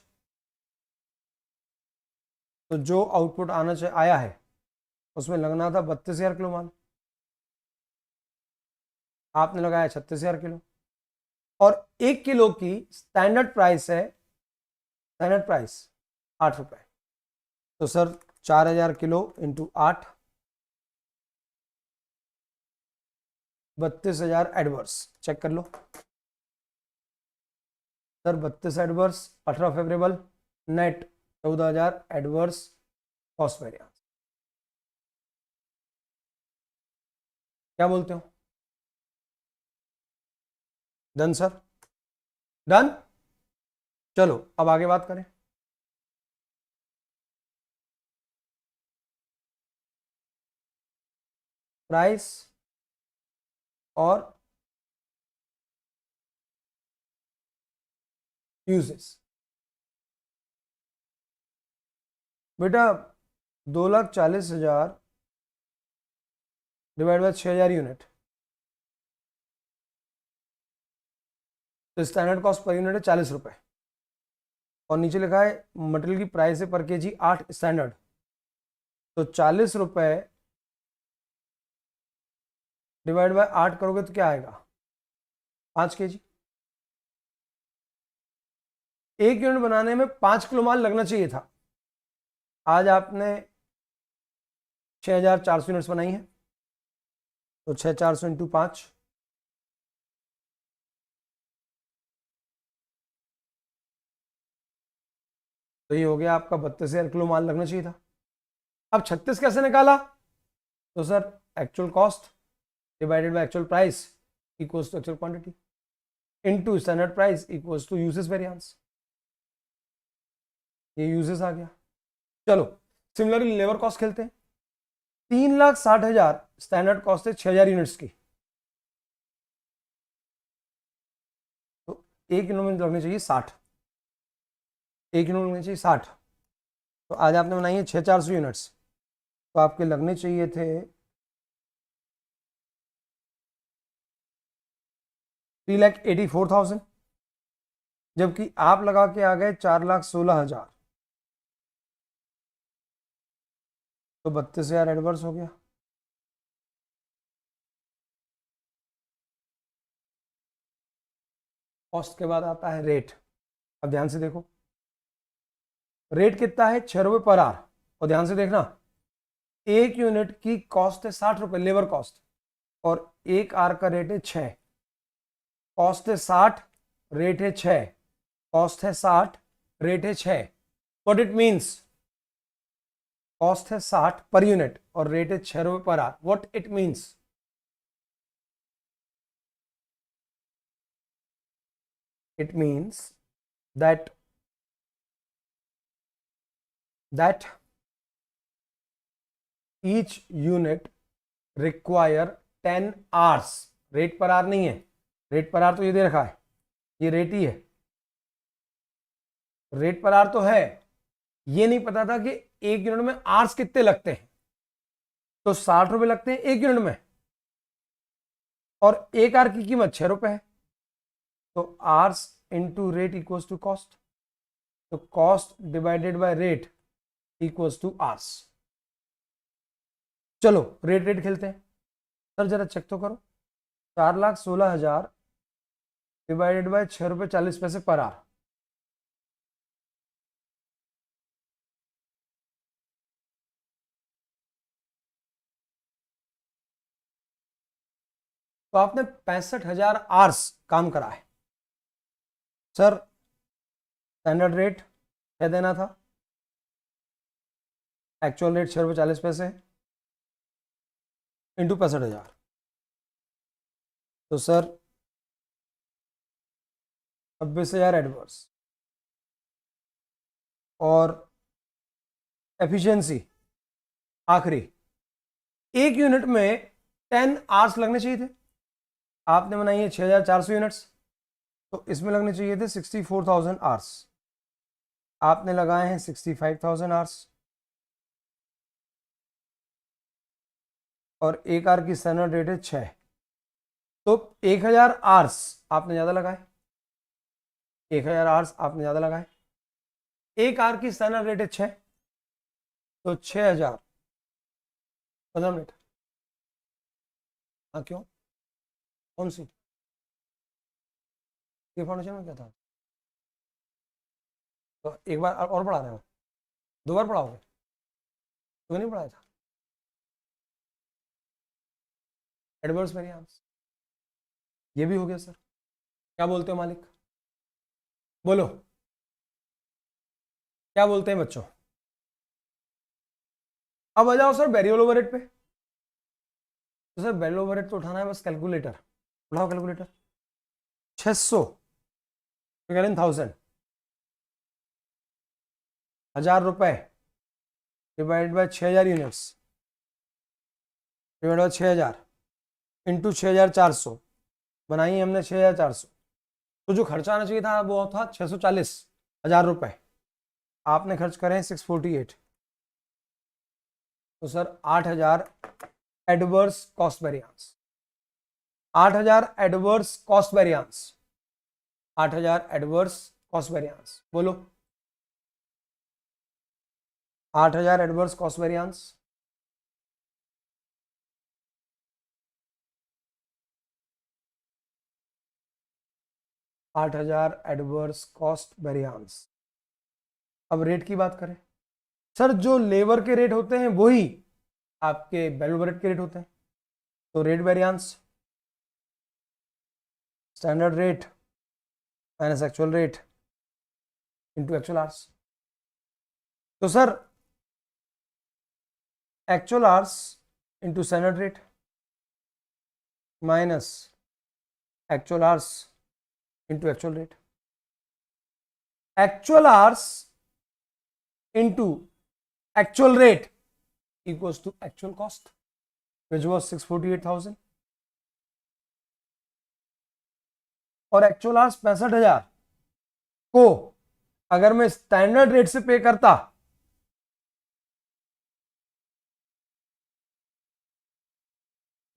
तो जो आउटपुट आया है उसमें लगना था 32,000 किलो माल, आपने लगाया 36,000 किलो। और 1 किलो की स्टैंडर्ड प्राइस है, स्टैंडर्ड प्राइस 8 रुपए। तो sir 4,000 kilo into 8, 32,000 adverse. Check कर लो sir, 32 adverse, 18 favourable, net 14,000 adverse cost variance. क्या बोलते हो? Done sir, done. चलो अब आगे बात करें। प्राइस और यूजेस। बेटा 2,40,000 डिवाइड बाय 6,000 यूनिट, तो स्टैंडर्ड कॉस्ट पर यूनिट है 40 रुपए। और नीचे लिखा है मटेरियल की प्राइस है पर केजी 8 स्टैंडर्ड, तो 40 रुपए डिवाइड बाय 8 करोगे तो क्या आएगा? 5 केजी। 1 यूनिट बनाने में 5 किलो माल लगना चाहिए था। आज आपने 6,400 यूनिट्स बनाई है, तो 6,400 इंटू 5, तो ये हो गया आपका 32,000 किलो माल लगना चाहिए था। अब 36 कैसे निकाला? तो sir actual cost divided by actual price equals to actual quantity into standard price equals to usage variance. ये यूजेस आ गया। चलो सिमिलरली लेबर कॉस्ट खेलते हैं। 3,60,000 स्टैंडर्ड कॉस्ट है 6,000 यूनिट्स की, तो 1 यूनिट में लगने चाहिए 60, 1 यूनिट लगने चाहिए 60। तो आज आपने बनाई है 6,400 यूनिट्स, तो आपके लगने चाहिए थे 3,84,000, जबकि आप लगा के आ गए 4,16,000, तो 32,000 एडवर्स हो गया। कॉस्ट के बाद आता है रेट। अब ध्यान से देखो, रेट कितना है? 6 रुपये पर आवर। और ध्यान से देखना, 1 यूनिट की कॉस्ट है 60 रुपये लेबर कॉस्ट, और 1 आवर का रेट है 6। कॉस्ट है 60, रेट है 6, कॉस्ट है 60, रेट है 6। What it means? कॉस्ट है 60 पर यूनिट और रेट है 6 रुपये per hour. What it means? It means that each unit require 10 hours। Rate per our नहीं है, रेट पर आवर तो ये दे रखा है, ये रेट ही है। रेट पर आवर तो है, ये नहीं पता था कि 1 यूनिट में आवर्स कितने लगते हैं। तो 60 रुपए लगते हैं 1 यूनिट में, और 1 आवर की कीमत 6 रुपए है, तो hours into rate equals to cost. तो cost divided by rate equals to hours. चलो रेट रेट खेलते हैं। सर जरा चेक तो करो, 4,16,000 डिवाइडेड बाय 6 रुपये 40 पैसे पर आवर, तो आपने 65,000 आवर्स काम करा है। सर स्टैंडर्ड रेट क्या देना था? एक्चुअल रेट 6 रुपये 40 पैसे इंटू 65,000, तो सर 26,000 एडवर्स। और एफिशिएंसी आखिरी, 1 यूनिट में 10 आवर्स लगने चाहिए थे, आपने बनाई है 6,400 यूनिट्स, तो इसमें लगने चाहिए थे 64,000 आवर्स। आपने लगाए हैं 65,000 आवर्स और एक आवर की स्टैंडर्ड रेट है 6, तो 1000 आवर्स आपने ज़्यादा लगाए, 1000 आवर्स आपने ज़्यादा लगाए, एक आवर की स्टैंडर्ड रेट है 6, तो 6000 15 मिनट। हाँ क्यों, कौन सी ये फाउंडेशन में क्या था? तो एक बार और पढ़ा रहे हो, 2 बार पढ़ाओगे? तो नहीं पढ़ाया था एडवर्स वेरिएंस, ये भी हो गया सर। क्या बोलते हो मालिक, बोलो क्या बोलते हैं बच्चों? अब आ जाओ सर वेरिएबल ओवरहेड पे। तो सर वेरिएबल ओवरहेड तो उठाना है बस, कैलकुलेटर उठाओ, कैलकुलेटर 600 1000 1000 रुपए divide by 6000 units divide by 6000 into 6400 बनाई हमने 6400। तो जो खर्चा आना चाहिए था वो था 640 हजार रुपए, आपने खर्च करे 648। तो sir 8000 adverse cost variance, 8000 adverse cost variance, 8000 adverse cost variance, बोलो 8000 एडवर्स कॉस्ट वेरिएंस। आठ हजार एडवर्स कॉस्ट वेरिएंस। अब रेट की बात करें सर, जो लेबर के रेट होते हैं वही आपके वैल्यू रेट के रेट होते हैं। तो rate variance standard rate minus actual rate into actual hours. तो sir actual hours into standard rate minus actual hours into actual rate, actual hours into actual rate equals to actual cost which was 648,000 और actual hours 65,000 को अगर मैं standard rate से पे करता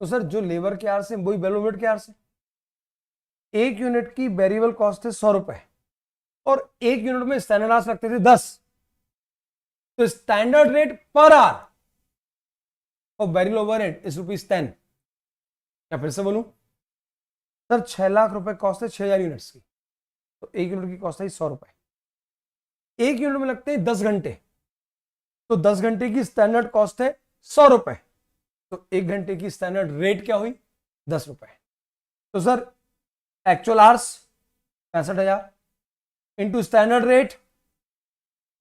तो sir जो लेबर के आवर्स है वही वैल्यू यूनिट के आवर्स है। एक यूनिट की वेरिएबल कॉस्ट है 100 रुपए और एक यूनिट में स्टैंडर्ड आवर्स लगते थे 10, तो स्टैंडर्ड रेट पर आवर और वेरिएबल ओवरहेड इज ₹10। क्या फिर से बोलूं सर, 6 लाख रुपए कॉस्ट है 6000 यूनिट्स की, तो एक यूनिट की कॉस्ट है 100 रुपए, एक यूनिट में लगते हैं 10 घंटे, तो 10 घंटे की स्टैंडर्ड कॉस्ट है 100 रुपए, तो एक घंटे की स्टैंडर्ड रेट क्या हुई 10 रुपए। तो sir actual hours 65,000 into standard rate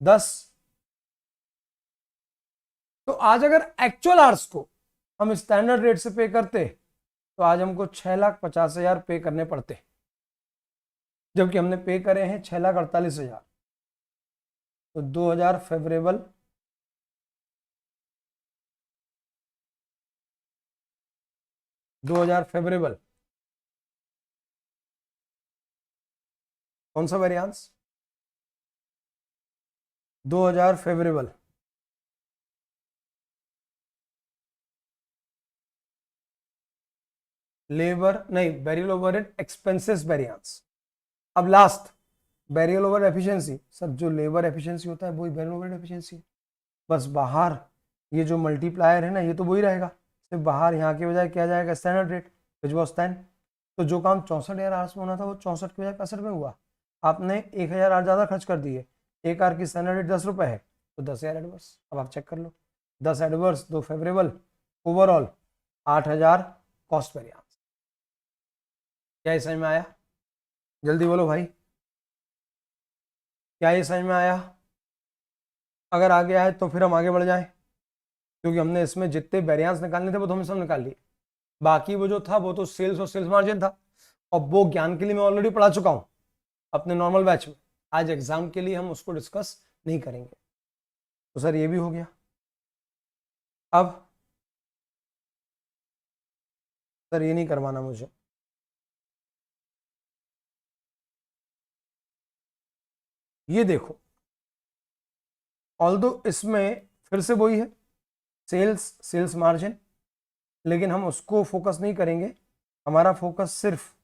10। तो आज अगर एक्चुअल आवर्स को हम स्टैंडर्ड रेट से पे करते तो आज हमको 6,50,000 पे करने पड़ते, जबकि हमने पे करे हैं 6,48,000। तो 2000 फेवरेबल 2000 फेवरेबल कौन सा वेरिएंस 2000 फेवरेबल लेबर नहीं वेरिएबल ओवरहेड एक्सपेंसेस वेरिएंस। अब last variable over efficiency, sir जो लेबर एफिशिएंसी होता है वही वेरिएबल ओवर एफिशिएंसी है, बस बाहर ये जो मल्टीप्लायर है ना ये तो वही रहेगा, सिर्फ बाहर यहाँ के बजाय क्या जाएगा स्टैंडर्ड रेट विच वाज 10। तो जो काम 64,000 आवर्स में होना था वो 64 के बजाय 65 में हुआ, आपने 1000 आवर्स ज़्यादा खर्च कर दिए, एक आवर की स्टैंडर्ड रेट 10 रुपये है तो 10,000 एडवर्स। अब आप चेक कर लो 10 adverse 2 favourable, overall 8000 cost variance. क्या ये समझ में आया? जल्दी बोलो भाई, क्या ये समझ में आया? अगर आगे आए तो फिर हम आगे बढ़ जाएं, क्योंकि हमने इसमें जितने वेरिएंस निकालने थे वो तो हमने सब निकाल लिए, बाकी वो जो था वो तो सेल्स और सेल्स मार्जिन था, और वो ज्ञान के लिए मैं ऑलरेडी पढ़ा चुका हूं अपने नॉर्मल बैच में, आज एग्जाम के लिए हम उसको डिस्कस नहीं करेंगे। तो सर ये भी हो गया। अब सर ये नहीं करवाना मुझे, ये देखो ऑल्दो इसमें फिर से वही है सेल्स मार्जिन, लेकिन हम उसको फोकस नहीं करेंगे। हमारा फोकस सिर्फ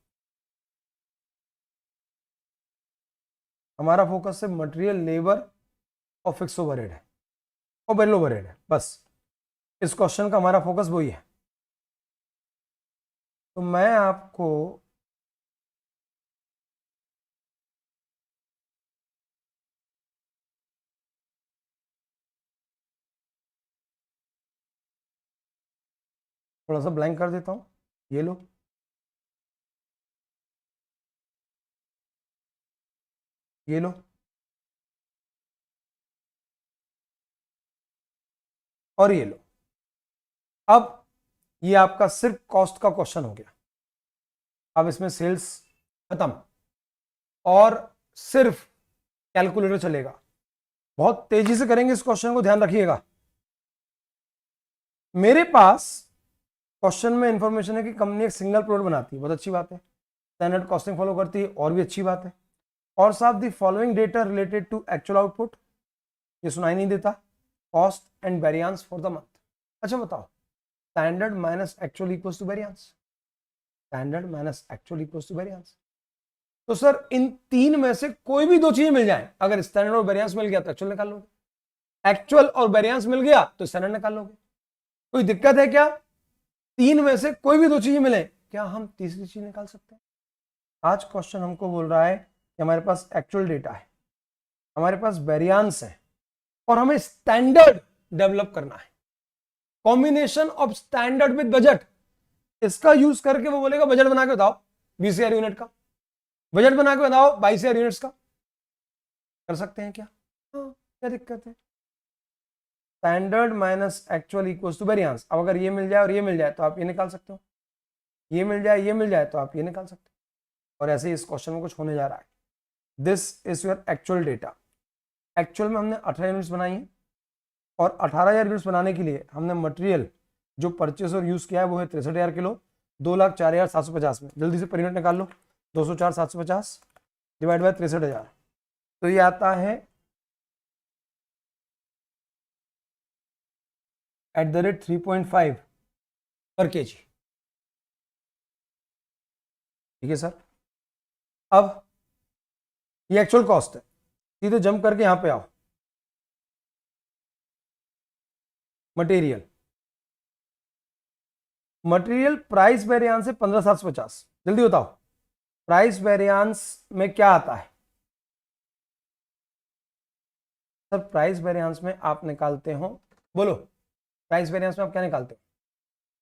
मटेरियल, लेबर और फिक्स ओवरहेड है और वेरिएबल ओवरहेड है, बस इस क्वेश्चन का हमारा फोकस वही है। तो मैं आपको थोड़ा सा ब्लैंक कर देता हूं, ये लो। ये लो और ये लो। अब ये आपका सिर्फ कॉस्ट का क्वेश्चन हो गया। अब इसमें सेल्स खत्म और सिर्फ कैलकुलेटर चलेगा। बहुत तेजी से करेंगे इस क्वेश्चन को, ध्यान रखिएगा। मेरे पास क्वेश्चन में इंफॉर्मेशन है कि कंपनी एक सिंगल प्रोडक्ट बनाती है, बहुत अच्छी बात है, स्टैंडर्ड कॉस्टिंग फॉलो करती है, और भी अच्छी बात है। और साथ the following data related to actual output, ये सुनाई नहीं देता, cost and variance for the month. अच्छा बताओ, standard minus actual equals to variance, standard minus actual equals to variance. तो सर इन तीन में से कोई भी दो चीजें मिल जाए, अगर स्टैंडर्ड और वेरिएंस मिल गया तो एक्चुअल निकाल लोगे, एक्चुअल और वेरिएंस मिल गया तो स्टैंडर्ड निकाल लोगे। कोई दिक्कत है क्या? तीन में से कोई भी दो चीजें मिले, क्या हम तीसरी चीज निकाल सकते हैं? आज क्वेश्चन हमको बोल रहा है कि हमारे पास एक्चुअल डेटा है, हमारे पास वेरिएंस है, और हमें स्टैंडर्ड डेवलप करना है, combination of standard with budget. इसका यूज करके वो बोलेगा बजट बना के बताओ 20,000 यूनिट का, बजट बना के बताओ 22,000 यूनिट्स का। कर सकते हैं क्या? हाँ, क्या दिक्कत है? Standard minus actual equals to variance. अब अगर ये मिल जाए और ये मिल जाए तो आप ये निकाल सकते हो, ये मिल जाए तो आप ये निकाल सकते हो। और ऐसे ही इस क्वेश्चन में कुछ होने जा रहा है। This is your actual data. Actual में हमने 18 यूनिट्स बनाई हैं, और 18,000 यूनिट्स बनाने के लिए हमने मटेरियल जो परचेस और यूज किया है वो है 63,000 किलो, 2,04,750 में। जल्दी से पर यूनिट निकाल लो, 204,750 डिवाइड बाय 63,000, तो ये आता है @3.5 पर केजी। ठीक है सर। अब ये एक्चुअल कॉस्ट है, सीधे जंप करके यहां पे आओ, मटेरियल प्राइस वेरिएंस है 15,750। जल्दी बताओ प्राइस वेरिएंस में क्या आता है? सर प्राइस वेरिएंस में आप निकालते हो, बोलो प्राइस वेरिएंस में आप क्या निकालते हो?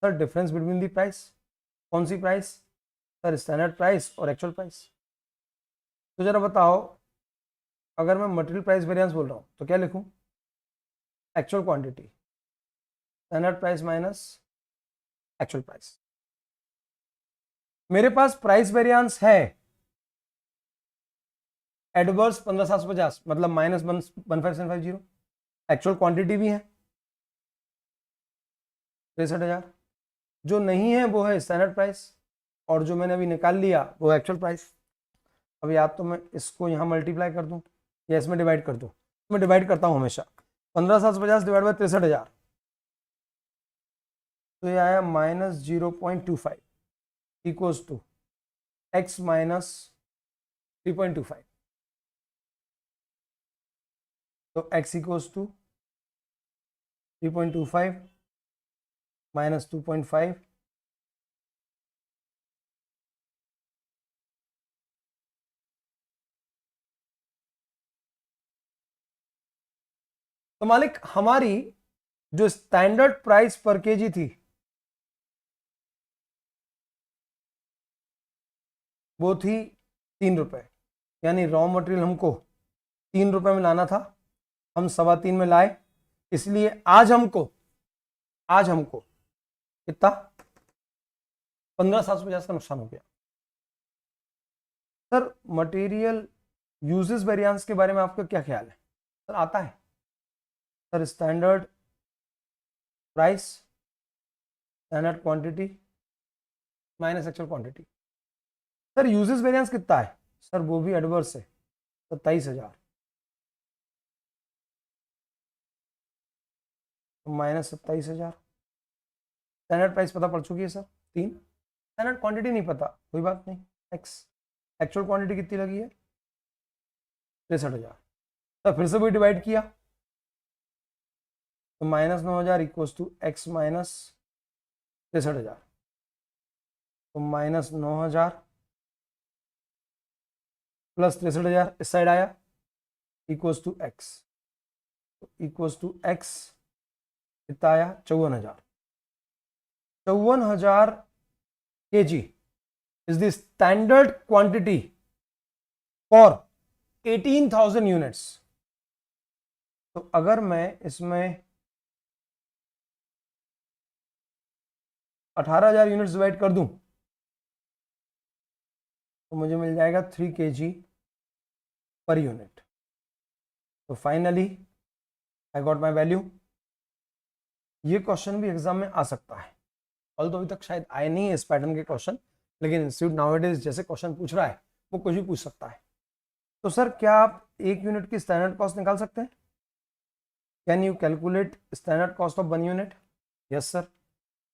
Sir difference between the price. कौन सी प्राइस? सर स्टैंडर्ड प्राइस और एक्चुअल प्राइस। तो जरा बताओ, अगर मैं मटेरियल प्राइस वेरिएंस बोल रहा हूं तो क्या लिखूं? Actual quantity, standard price minus actual price. मेरे पास प्राइस वेरिएंस है एडवर्स 15,750, मतलब -15,750। एक्चुअल क्वांटिटी भी है 63,000। जो नहीं है वो है स्टैंडर्ड प्राइस, और जो मैंने अभी निकाल लिया वो एक्चुअल प्राइस। अब या तो मैं इसको यहाँ मल्टीप्लाई कर दूं या इसमें डिवाइड कर दूं। मैं डिवाइड करता हूं हमेशा, 15,750 डिवाइड बाय 63,000, तो ये आया -0.25 इक्वल्स टू x माइनस 3.25। तो x इक्वल्स टू 3.25 माइनस 2.5, तो मालिक हमारी जो स्टैंडर्ड प्राइस पर केजी थी वो थी 3 रुपए, यानी रॉ मटेरियल हमको 3 रुपए में लाना था, हम 3.25 में लाए, इसलिए आज हमको कितना 15,750 का नुकसान हो गया। सर मटेरियल यूजेस वेरिएंस के बारे में आपका क्या ख्याल है? सर आता है sir, standard price, standard quantity minus actual quantity. Sir uses variance कितना है? सर वो भी एडवर्स है 27,000। तो -27,000। स्टैंडर्ड प्राइस पता पड़ चुकी है सर 3। स्टैंडर्ड क्वांटिटी नहीं पता, कोई बात नहीं, एक्स। एक्चुअल क्वांटिटी कितनी लगी है 63,000। तो फिर से भी डिवाइड किया तो -9,000 इक्वल्स टू एक्स माइनस 63,000। तो -9,000 प्लस 63,000 इस साइड आया इक्वल्स टू एक्स। तो इक्वल्स टू एक्स कितना आया 54,000। 54,000 kg is the standard quantity for 18,000 units। तो अगर मैं इसमें 18,000 यूनिट्स डिवाइड कर दूं तो मुझे मिल जाएगा 3 kg पर यूनिट। तो finally I got my value. ये क्वेश्चन भी एग्जाम में आ सकता है, ऑल तो अभी तक शायद आए नहीं है इस पैटर्न के क्वेश्चन, लेकिन इंस्टीट्यूट नाउअडेज जैसे क्वेश्चन पूछ रहा है वो कुछ भी पूछ सकता है। तो सर क्या आप एक यूनिट की स्टैंडर्ड कॉस्ट निकाल सकते हैं? Can you calculate standard cost of 1 unit? Yes sir.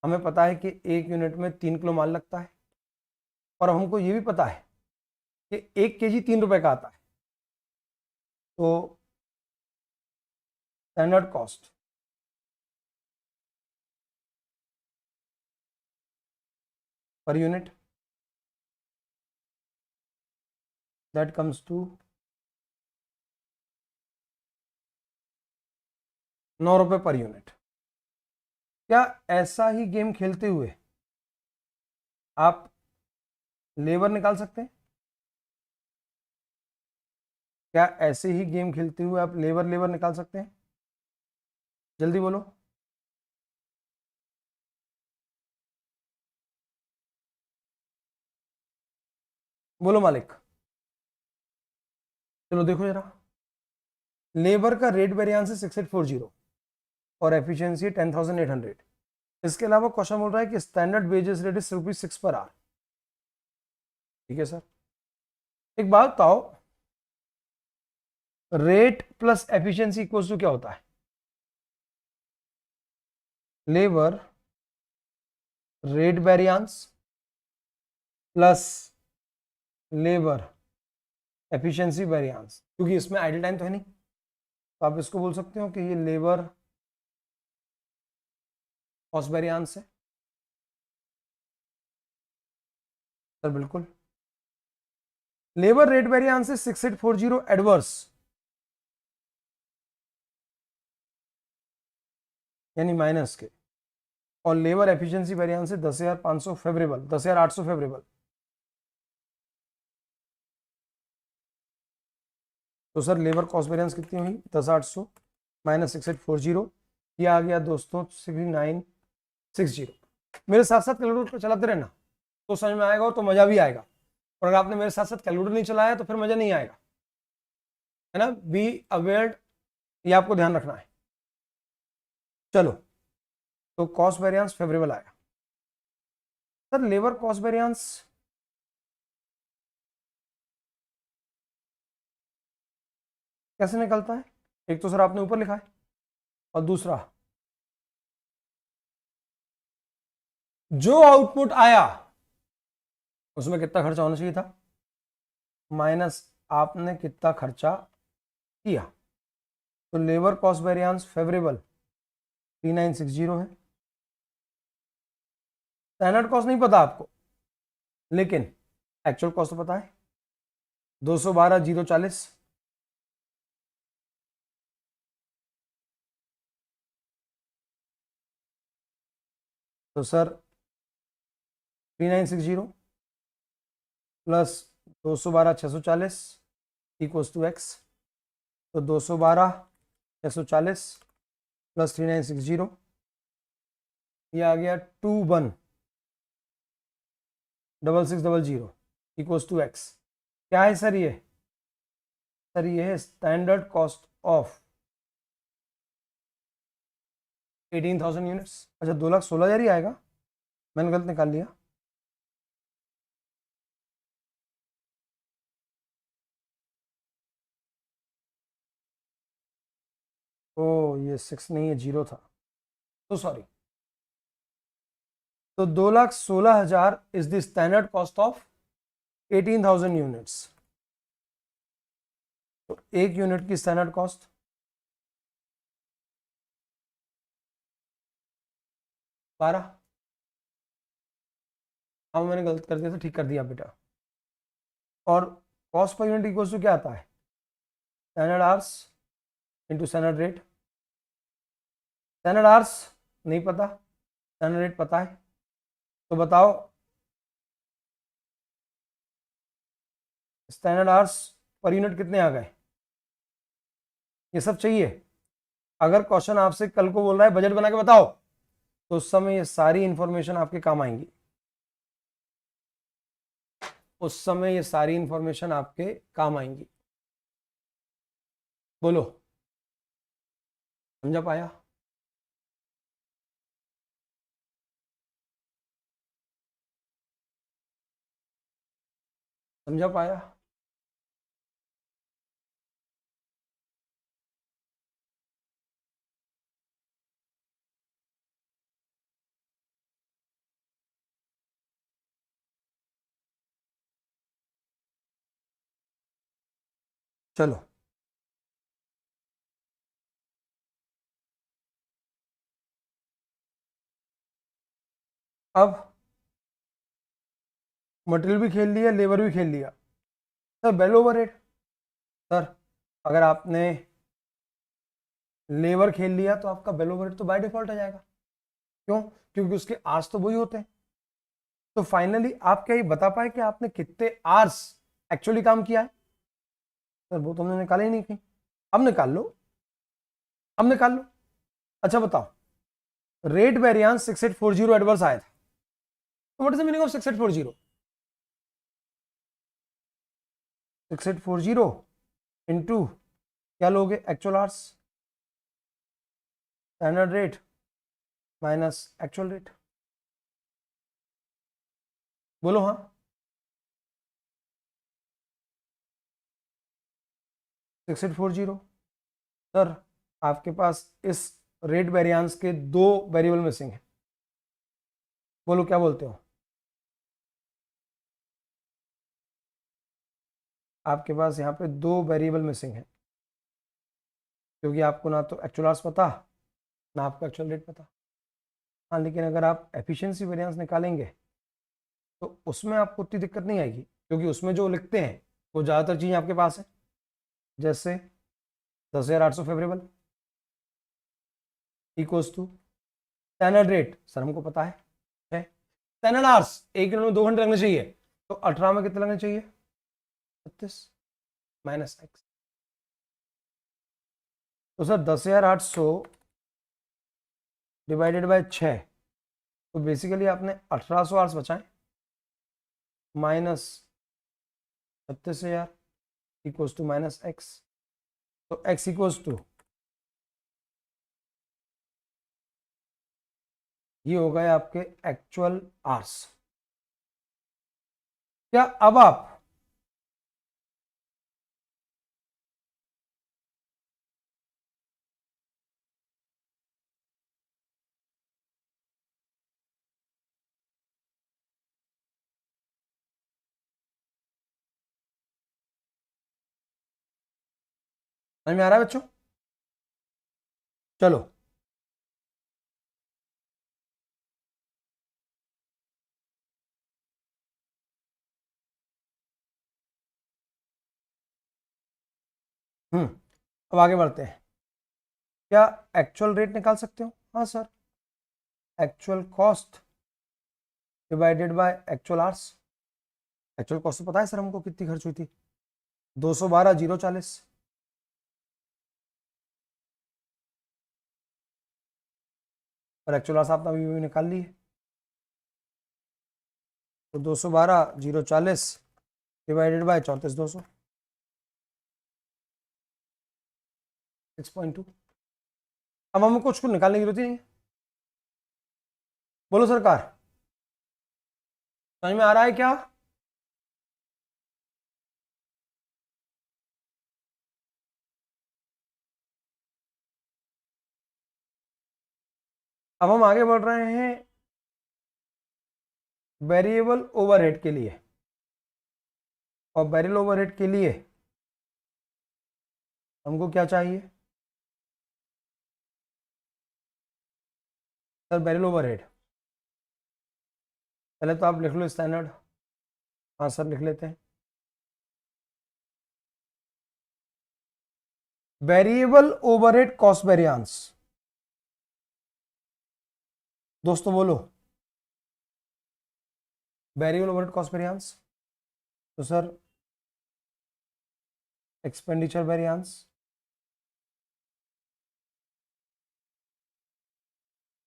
हमें पता है कि 1 यूनिट में 3 किलो माल लगता है, और हमको ये भी पता है कि 1 kg 3 रुपए का आता है। तो standard cost per unit that comes to 9 रुपए पर यूनिट। क्या ऐसा ही गेम खेलते हुए आप लेबर निकाल सकते हैं? क्या ऐसे ही गेम खेलते हुए आप लेबर निकाल सकते हैं? जल्दी बोलो। बोलो मालिक। चलो देखो जरा, लेबर का रेट वेरिएंस है 6840 और एफिशिएंसी 10,800। इसके अलावा क्वेश्चन बोल रहा है कि standard wages rate is ₹6 per hour. ठीक है सर, एक बात बताओ, rate plus efficiency equals to क्या होता है? Labour rate variance plus labour efficiency variance, क्योंकि इसमें आइडल टाइम तो है नहीं, तो आप इसको बोल सकते हो कि ये लेबर कॉस्ट वेरिएंस है। सर बिल्कुल, लेबर रेट वेरिएंस है 6840 एडवर्स, यानी माइनस के, और लेबर एफिशिएंसी वेरिएंस है 10,500 फेवरेबल, 10,800 फेवरेबल। तो सर लेबर कॉस्ट वेरिएंस कितनी हुई 10,800 माइनस 6840, ये आ गया दोस्तों 6960। मेरे साथ साथ कैलकुलेटर चलाते रहना तो समझ में आएगा और तो मजा भी आएगा, और अगर आपने मेरे साथ साथ कैलकुलेटर नहीं चलाया तो फिर मजा नहीं आएगा, है ना। बी अवेयर्ड, ये आपको ध्यान रखना है। चलो, तो कॉस्ट वेरिएंस फेवरेबल आया। सर लेबर कॉस्ट वेरिएंस कैसे निकलता है? एक तो सर आपने ऊपर लिखा है, और दूसरा जो आउटपुट आया उसमें कितना खर्चा होना चाहिए था माइनस आपने कितना खर्चा किया। तो लेबर कॉस्ट वेरिएंस फेवरेबल 3960 है। स्टैंडर्ड कॉस्ट नहीं पता आपको, लेकिन एक्चुअल कॉस्ट तो पता है 212,040। तो sir 3960 plus 212,640 equals to X. तो 212,640 प्लस 3960, ये आ गया 21,660 इक्वल्स टू एक्स। क्या है सर ये? सर ये है स्टैंडर्ड कॉस्ट ऑफ 18,000 यूनिट्स। अच्छा 2,16,000 ही आएगा, मैंने गलत निकाल लिया। ओ ये 6 नहीं है, 0 था। तो सॉरी, तो 2,16,000 is the standard cost of 18,000 units. तो एक यूनिट की स्टैंडर्ड कॉस्ट 12। हाँ मैंने गलत कर दिया था, ठीक कर दिया बेटा। और cost per unit equal to क्या आता है, standard hours into standard rate. Standard hours नहीं पता, स्टैंडर्ड रेट पता है, तो बताओ स्टैंडर्ड आवर्स पर यूनिट कितने आ गए। ये सब चाहिए। अगर क्वेश्चन आपसे कल को बोल रहा है बजट बना के बताओ, तो उस समय ये सारी इंफॉर्मेशन आपके काम आएंगी। उस समय ये सारी इंफॉर्मेशन आपके काम आएंगी। बोलो, समझा पाया? समझा पाया? चलो अब मटेरियल भी खेल लिया, लेबर भी खेल लिया। Sir bell over rate, sir अगर आपने लेबर खेल लिया तो आपका बेल ओवर रेट तो बाय डिफॉल्ट आ जाएगा। क्यों? क्योंकि उसके आर्स तो वही होते हैं। तो फाइनली आप क्या ये बता पाए कि आपने कितने आर्स एक्चुअली काम किया है? सर वो तो हमने निकाला ही नहीं कहीं। अब निकाल लो, अब निकाल लो। अच्छा बताओ, रेट वेरिएंस 6840 एडवर्स आया था, तो what is the meaning of 6840? 6840 into क्या लोगे, actual hours, standard rate minus actual rate. बोलो हाँ। 6840। सर आपके पास इस रेट वेरिएंस के दो वेरिएबल मिसिंग है। बोलो क्या बोलते हो? आपके पास यहाँ पे दो वेरिएबल मिसिंग है, क्योंकि आपको ना तो एक्चुअल आवर्स पता, ना आपको एक्चुअल रेट पता। हाँ लेकिन अगर आप एफिशिएंसी वेरिएंस निकालेंगे तो उसमें आपको उतनी दिक्कत नहीं आएगी, क्योंकि उसमें जो लिखते हैं वो ज़्यादातर चीज़ें आपके पास है। जैसे 10,800 favourable equals to standard rate, sir हमको पता है। स्टैंडर्ड आवर्स एक यूनिट में 2 घंटे लगने चाहिए, तो 18 में कितने लगने चाहिए, 36 माइनस एक्स। तो सर 10,800 डिवाइडेड बाय 6, तो बेसिकली आपने 1800 आवर्स बचाए, minus 36,000 equals to minus X. तो एक्स इक्वल्स टू, ये हो गए आपके एक्चुअल आवर्स। क्या अब आप समझ में आ रहा है बच्चों? चलो अब आगे बढ़ते हैं। क्या एक्चुअल रेट निकाल सकते हो? हाँ sir, actual cost divided by actual hours. Actual cost तो पता है सर हमको कितनी खर्च हुई थी, 212,040। और एक्चुअल आवर्स आपने अभी निकाल ली है, तो 212,040 डिवाइडेड बाय 34,200, 6.2। अब हमें कुछ निकालने की जरूरत ही नहीं है। बोलो सरकार, समझ में आ रहा है क्या? अब हम आगे बढ़ रहे हैं वेरिएबल ओवरहेड के लिए, और वेरिएबल ओवरहेड के लिए हमको क्या चाहिए सर? वेरिएबल ओवरहेड पहले तो आप लिख लो स्टैंडर्ड। हाँ सर लिख लेते हैं। वेरिएबल ओवरहेड कॉस्ट वेरिएंस, दोस्तों बोलो वेरिएबल ओवरहेड कॉस्ट वेरिएंस। तो sir expenditure variance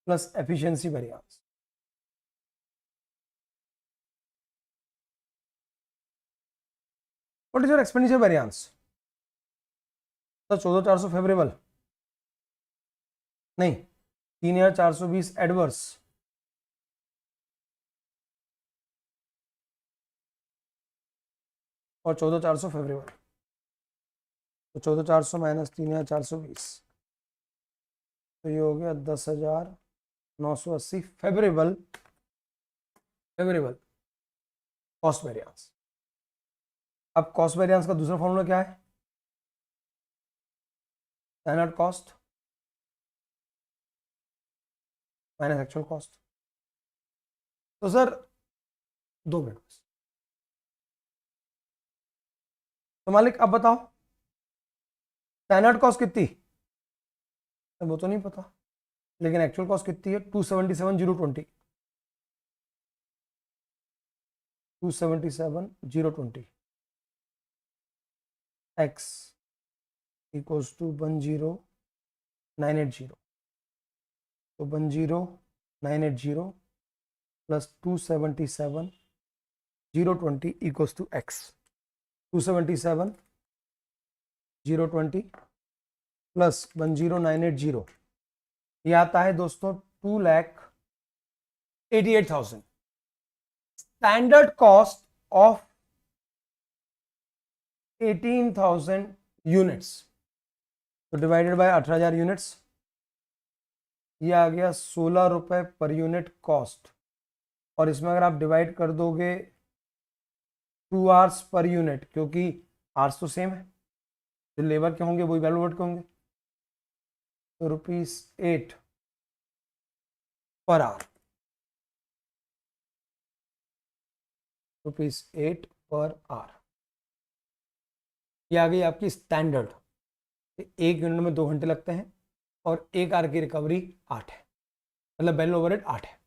plus efficiency variance. What is your expenditure variance? Sir 14,400 favourable नहीं, 3,420 एडवर्स, और 14,400 फेवरेबल। तो 14,400 माइनस 3,420, तो ये हो गया 10,980 फेवरेबल कॉस्ट वेरिएंस। अब कॉस्ट वेरिएंस का दूसरा फॉर्मूला क्या है? Standard cost minus actual cost. तो सर 2 मिनट, तो मालिक अब बताओ स्टैंडर्ड कॉस्ट कितनी? वो तो नहीं पता, लेकिन एक्चुअल कॉस्ट कितनी है? 277,020, 277,020 x इक्वल्स टू 10980। तो 10980 plus 277,020 equals to x। 277,020 plus 10980, ये आता है दोस्तों 2,88,000। स्टैंडर्ड कॉस्ट ऑफ 18,000 यूनिट्स, तो डिवाइडेड बाय 18,000 यूनिट्स, ये आ गया 16 रुपए पर यूनिट कॉस्ट। और इसमें अगर आप डिवाइड कर दोगे 2 आवर्स पर यूनिट, क्योंकि आवर्स तो सेम है, जो लेबर के होंगे वही वैल्यू वर्ड के होंगे, तो ₹8 पर आवर, ₹8 पर आवर। ये आ गई आपकी स्टैंडर्ड। एक यूनिट में 2 घंटे लगते हैं और 1 आवर की रिकवरी 8 है, मतलब वैल्यू ओवरहेड 8 है।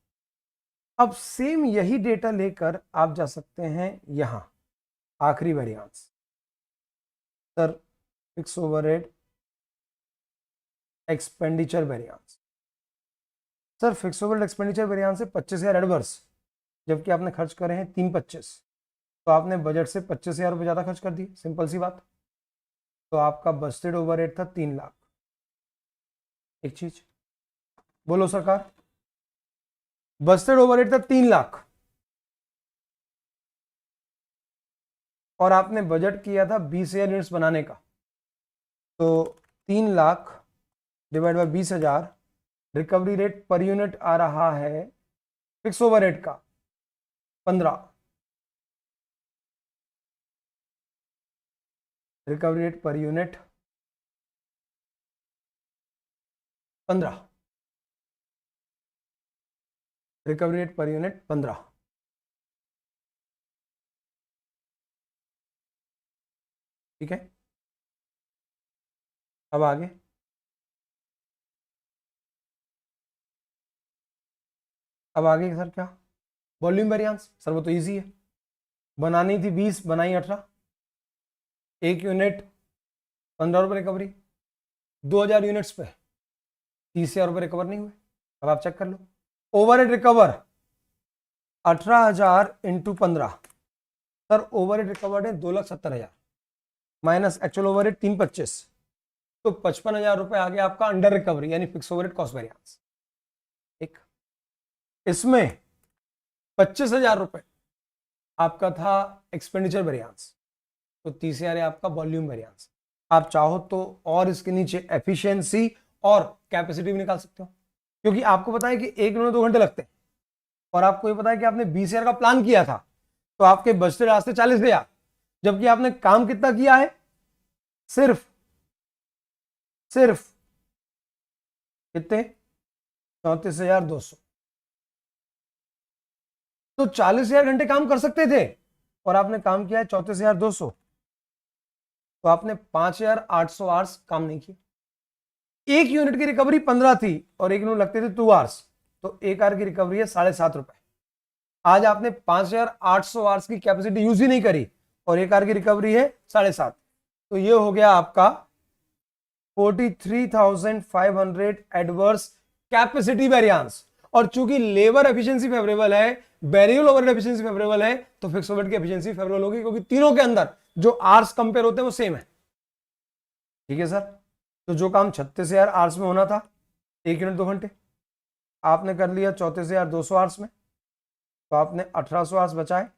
अब सेम यही डेटा लेकर आप जा सकते हैं यहां आखिरी variance, sir fix overhead expenditure variance. Sir fix overhead expenditure variance है 25,000 एडवर्स, जबकि आपने खर्च करे हैं 325, तो आपने बजट से 25,000 रुपये ज़्यादा खर्च कर दिए, सिंपल सी बात। तो आपका बजटेड ओवरहेड था 3 लाख। एक चीज बोलो सरकार, बजटेड ओवरहेड था 3 लाख और आपने बजट किया था 20,000 यूनिट्स बनाने का, तो 3 lakh divide by 20,000, recovery rate per unit आ रहा है फिक्स ओवरहेड का 15, recovery rate per unit 15, recovery rate per unit 15। ठीक है, अब आगे सर क्या? Volume variance. सर वो तो इजी है, बनानी थी 20, बनाई 18, 1 यूनिट 15 रुपये रिकवरी, 2,000 यूनिट्स पे 30,000 रुपये रिकवर नहीं हुए। अब आप चेक कर लो, overhead recover 18,000 into 15, sir overhead recovered है 2,70,000 माइनस एक्चुअल ओवरहेड 325, तो 55,000 रुपये आ गया आपका अंडर रिकवरी, यानी फिक्स ओवरहेड कॉस्ट वेरिएंस। एक इसमें 25,000 रुपये आपका था एक्सपेंडिचर वेरिएंस, तो 30,000 है आपका वॉल्यूम वेरिएंस। आप चाहो तो और इसके नीचे एफिशिएंसी और कैपेसिटी भी निकाल सकते हो, क्योंकि आपको पता है कि 1 मिनट 2 घंटे लगते हैं और आपको ये पता है कि आपने 20,000 का प्लान किया था, तो आपके बचते रास्ते 40,000, जबकि आपने काम कितना किया है, सिर्फ कितने 34,200। तो 40,000 घंटे काम कर सकते थे और आपने काम किया है 34,200, तो आपने 5,800 आवर्स काम नहीं किया। एक यूनिट की रिकवरी 15 थी और एक यूनिट लगते थे 2 आवर्स, तो एक आवर की रिकवरी है 7.5 रुपए। आज आपने 5,800 आवर्स की कैपेसिटी यूज ही नहीं करी और एक आवर की रिकवरी है 7.5, तो ये हो गया आपका 43,500 एडवर्स कैपेसिटी वेरिएंस। और चूंकि लेबर एफिशिएंसी फेवरेबल है, वेरिएबल ओवरहेड एफिशिएंसी फेवरेबल है, तो फिक्स ओवरहेड की एफिशिएंसी फेवरेबल होगी, क्योंकि तीनों के अंदर जो आवर्स कंपेयर होते हैं वो सेम है। ठीक है सर, तो जो काम 36,000 आवर्स में होना था 1 यूनिट 2 घंटे, आपने कर लिया 34,200 आवर्स में, तो आपने 1,800 आवर्स बचाए।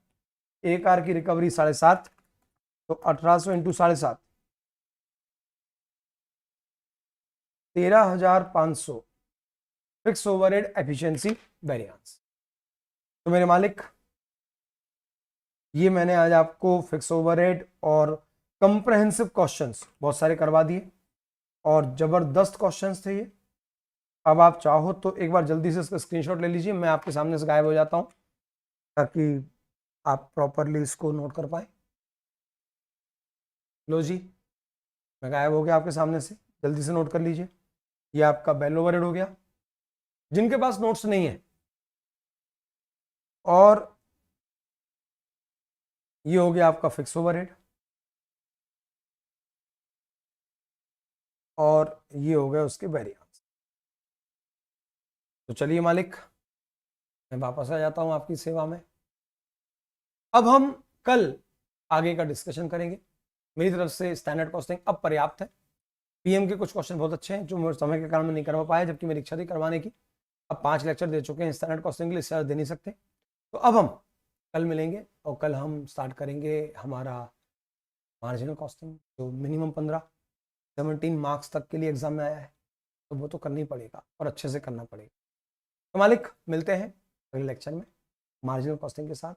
एक आवर की रिकवरी 7.5, तो 1,800 into 7.5 13,500 fix overhead efficiency variance. तो मेरे मालिक, ये मैंने आज आपको फिक्स ओवरहेड और कंप्रहेंसिव क्वेश्चंस बहुत सारे करवा दिए और जबरदस्त क्वेश्चंस थे ये। अब आप चाहो तो एक बार जल्दी से इसका स्क्रीनशॉट ले लीजिए, मैं आपके सामने से गायब हो जाता हूं ताकि आप प्रॉपरली इसको नोट कर पाए। लो जी, मैं गायब हो गया आपके सामने से, जल्दी से नोट कर लीजिए। ये आपका बेल ओवरहेड हो गया, जिनके पास नोट्स नहीं है, और ये हो गया आपका फिक्स ओवरहेड, और ये हो गया उसके वेरिएंस। तो चलिए मालिक, मैं वापस आ जाता हूं आपकी सेवा में। अब हम कल आगे का डिस्कशन करेंगे। मेरी तरफ से स्टैंडर्ड कॉस्टिंग अब पर्याप्त है। पीएम के कुछ क्वेश्चन बहुत अच्छे हैं जो मेरे समय के कारण में नहीं करवा पाया, जबकि मेरी इच्छा थी करवाने की। अब 5 लेक्चर दे चुके हैं स्टैंडर्ड कॉस्टिंग के लिए, इससे दे नहीं सकते। तो अब हम कल मिलेंगे और कल हम स्टार्ट करेंगे हमारा मार्जिनल कॉस्टिंग, जो मिनिमम 17 मार्क्स तक के लिए एग्जाम में आया है, तो वो तो करना ही पड़ेगा और अच्छे से करना पड़ेगा। तो मालिक, मिलते हैं अगले लेक्चर में मार्जिनल कॉस्टिंग के साथ।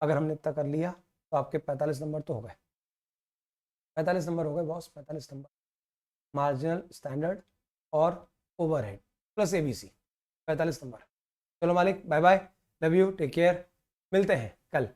अगर हमने इतना कर लिया तो आपके 45 नंबर तो हो गए, 45 नंबर हो गए बॉस, 45 नंबर मार्जिनल, स्टैंडर्ड और ओवरहेड प्लस एबीसी, 45 नंबर। चलो मालिक, bye bye, love you, take care, मिलते हैं कल।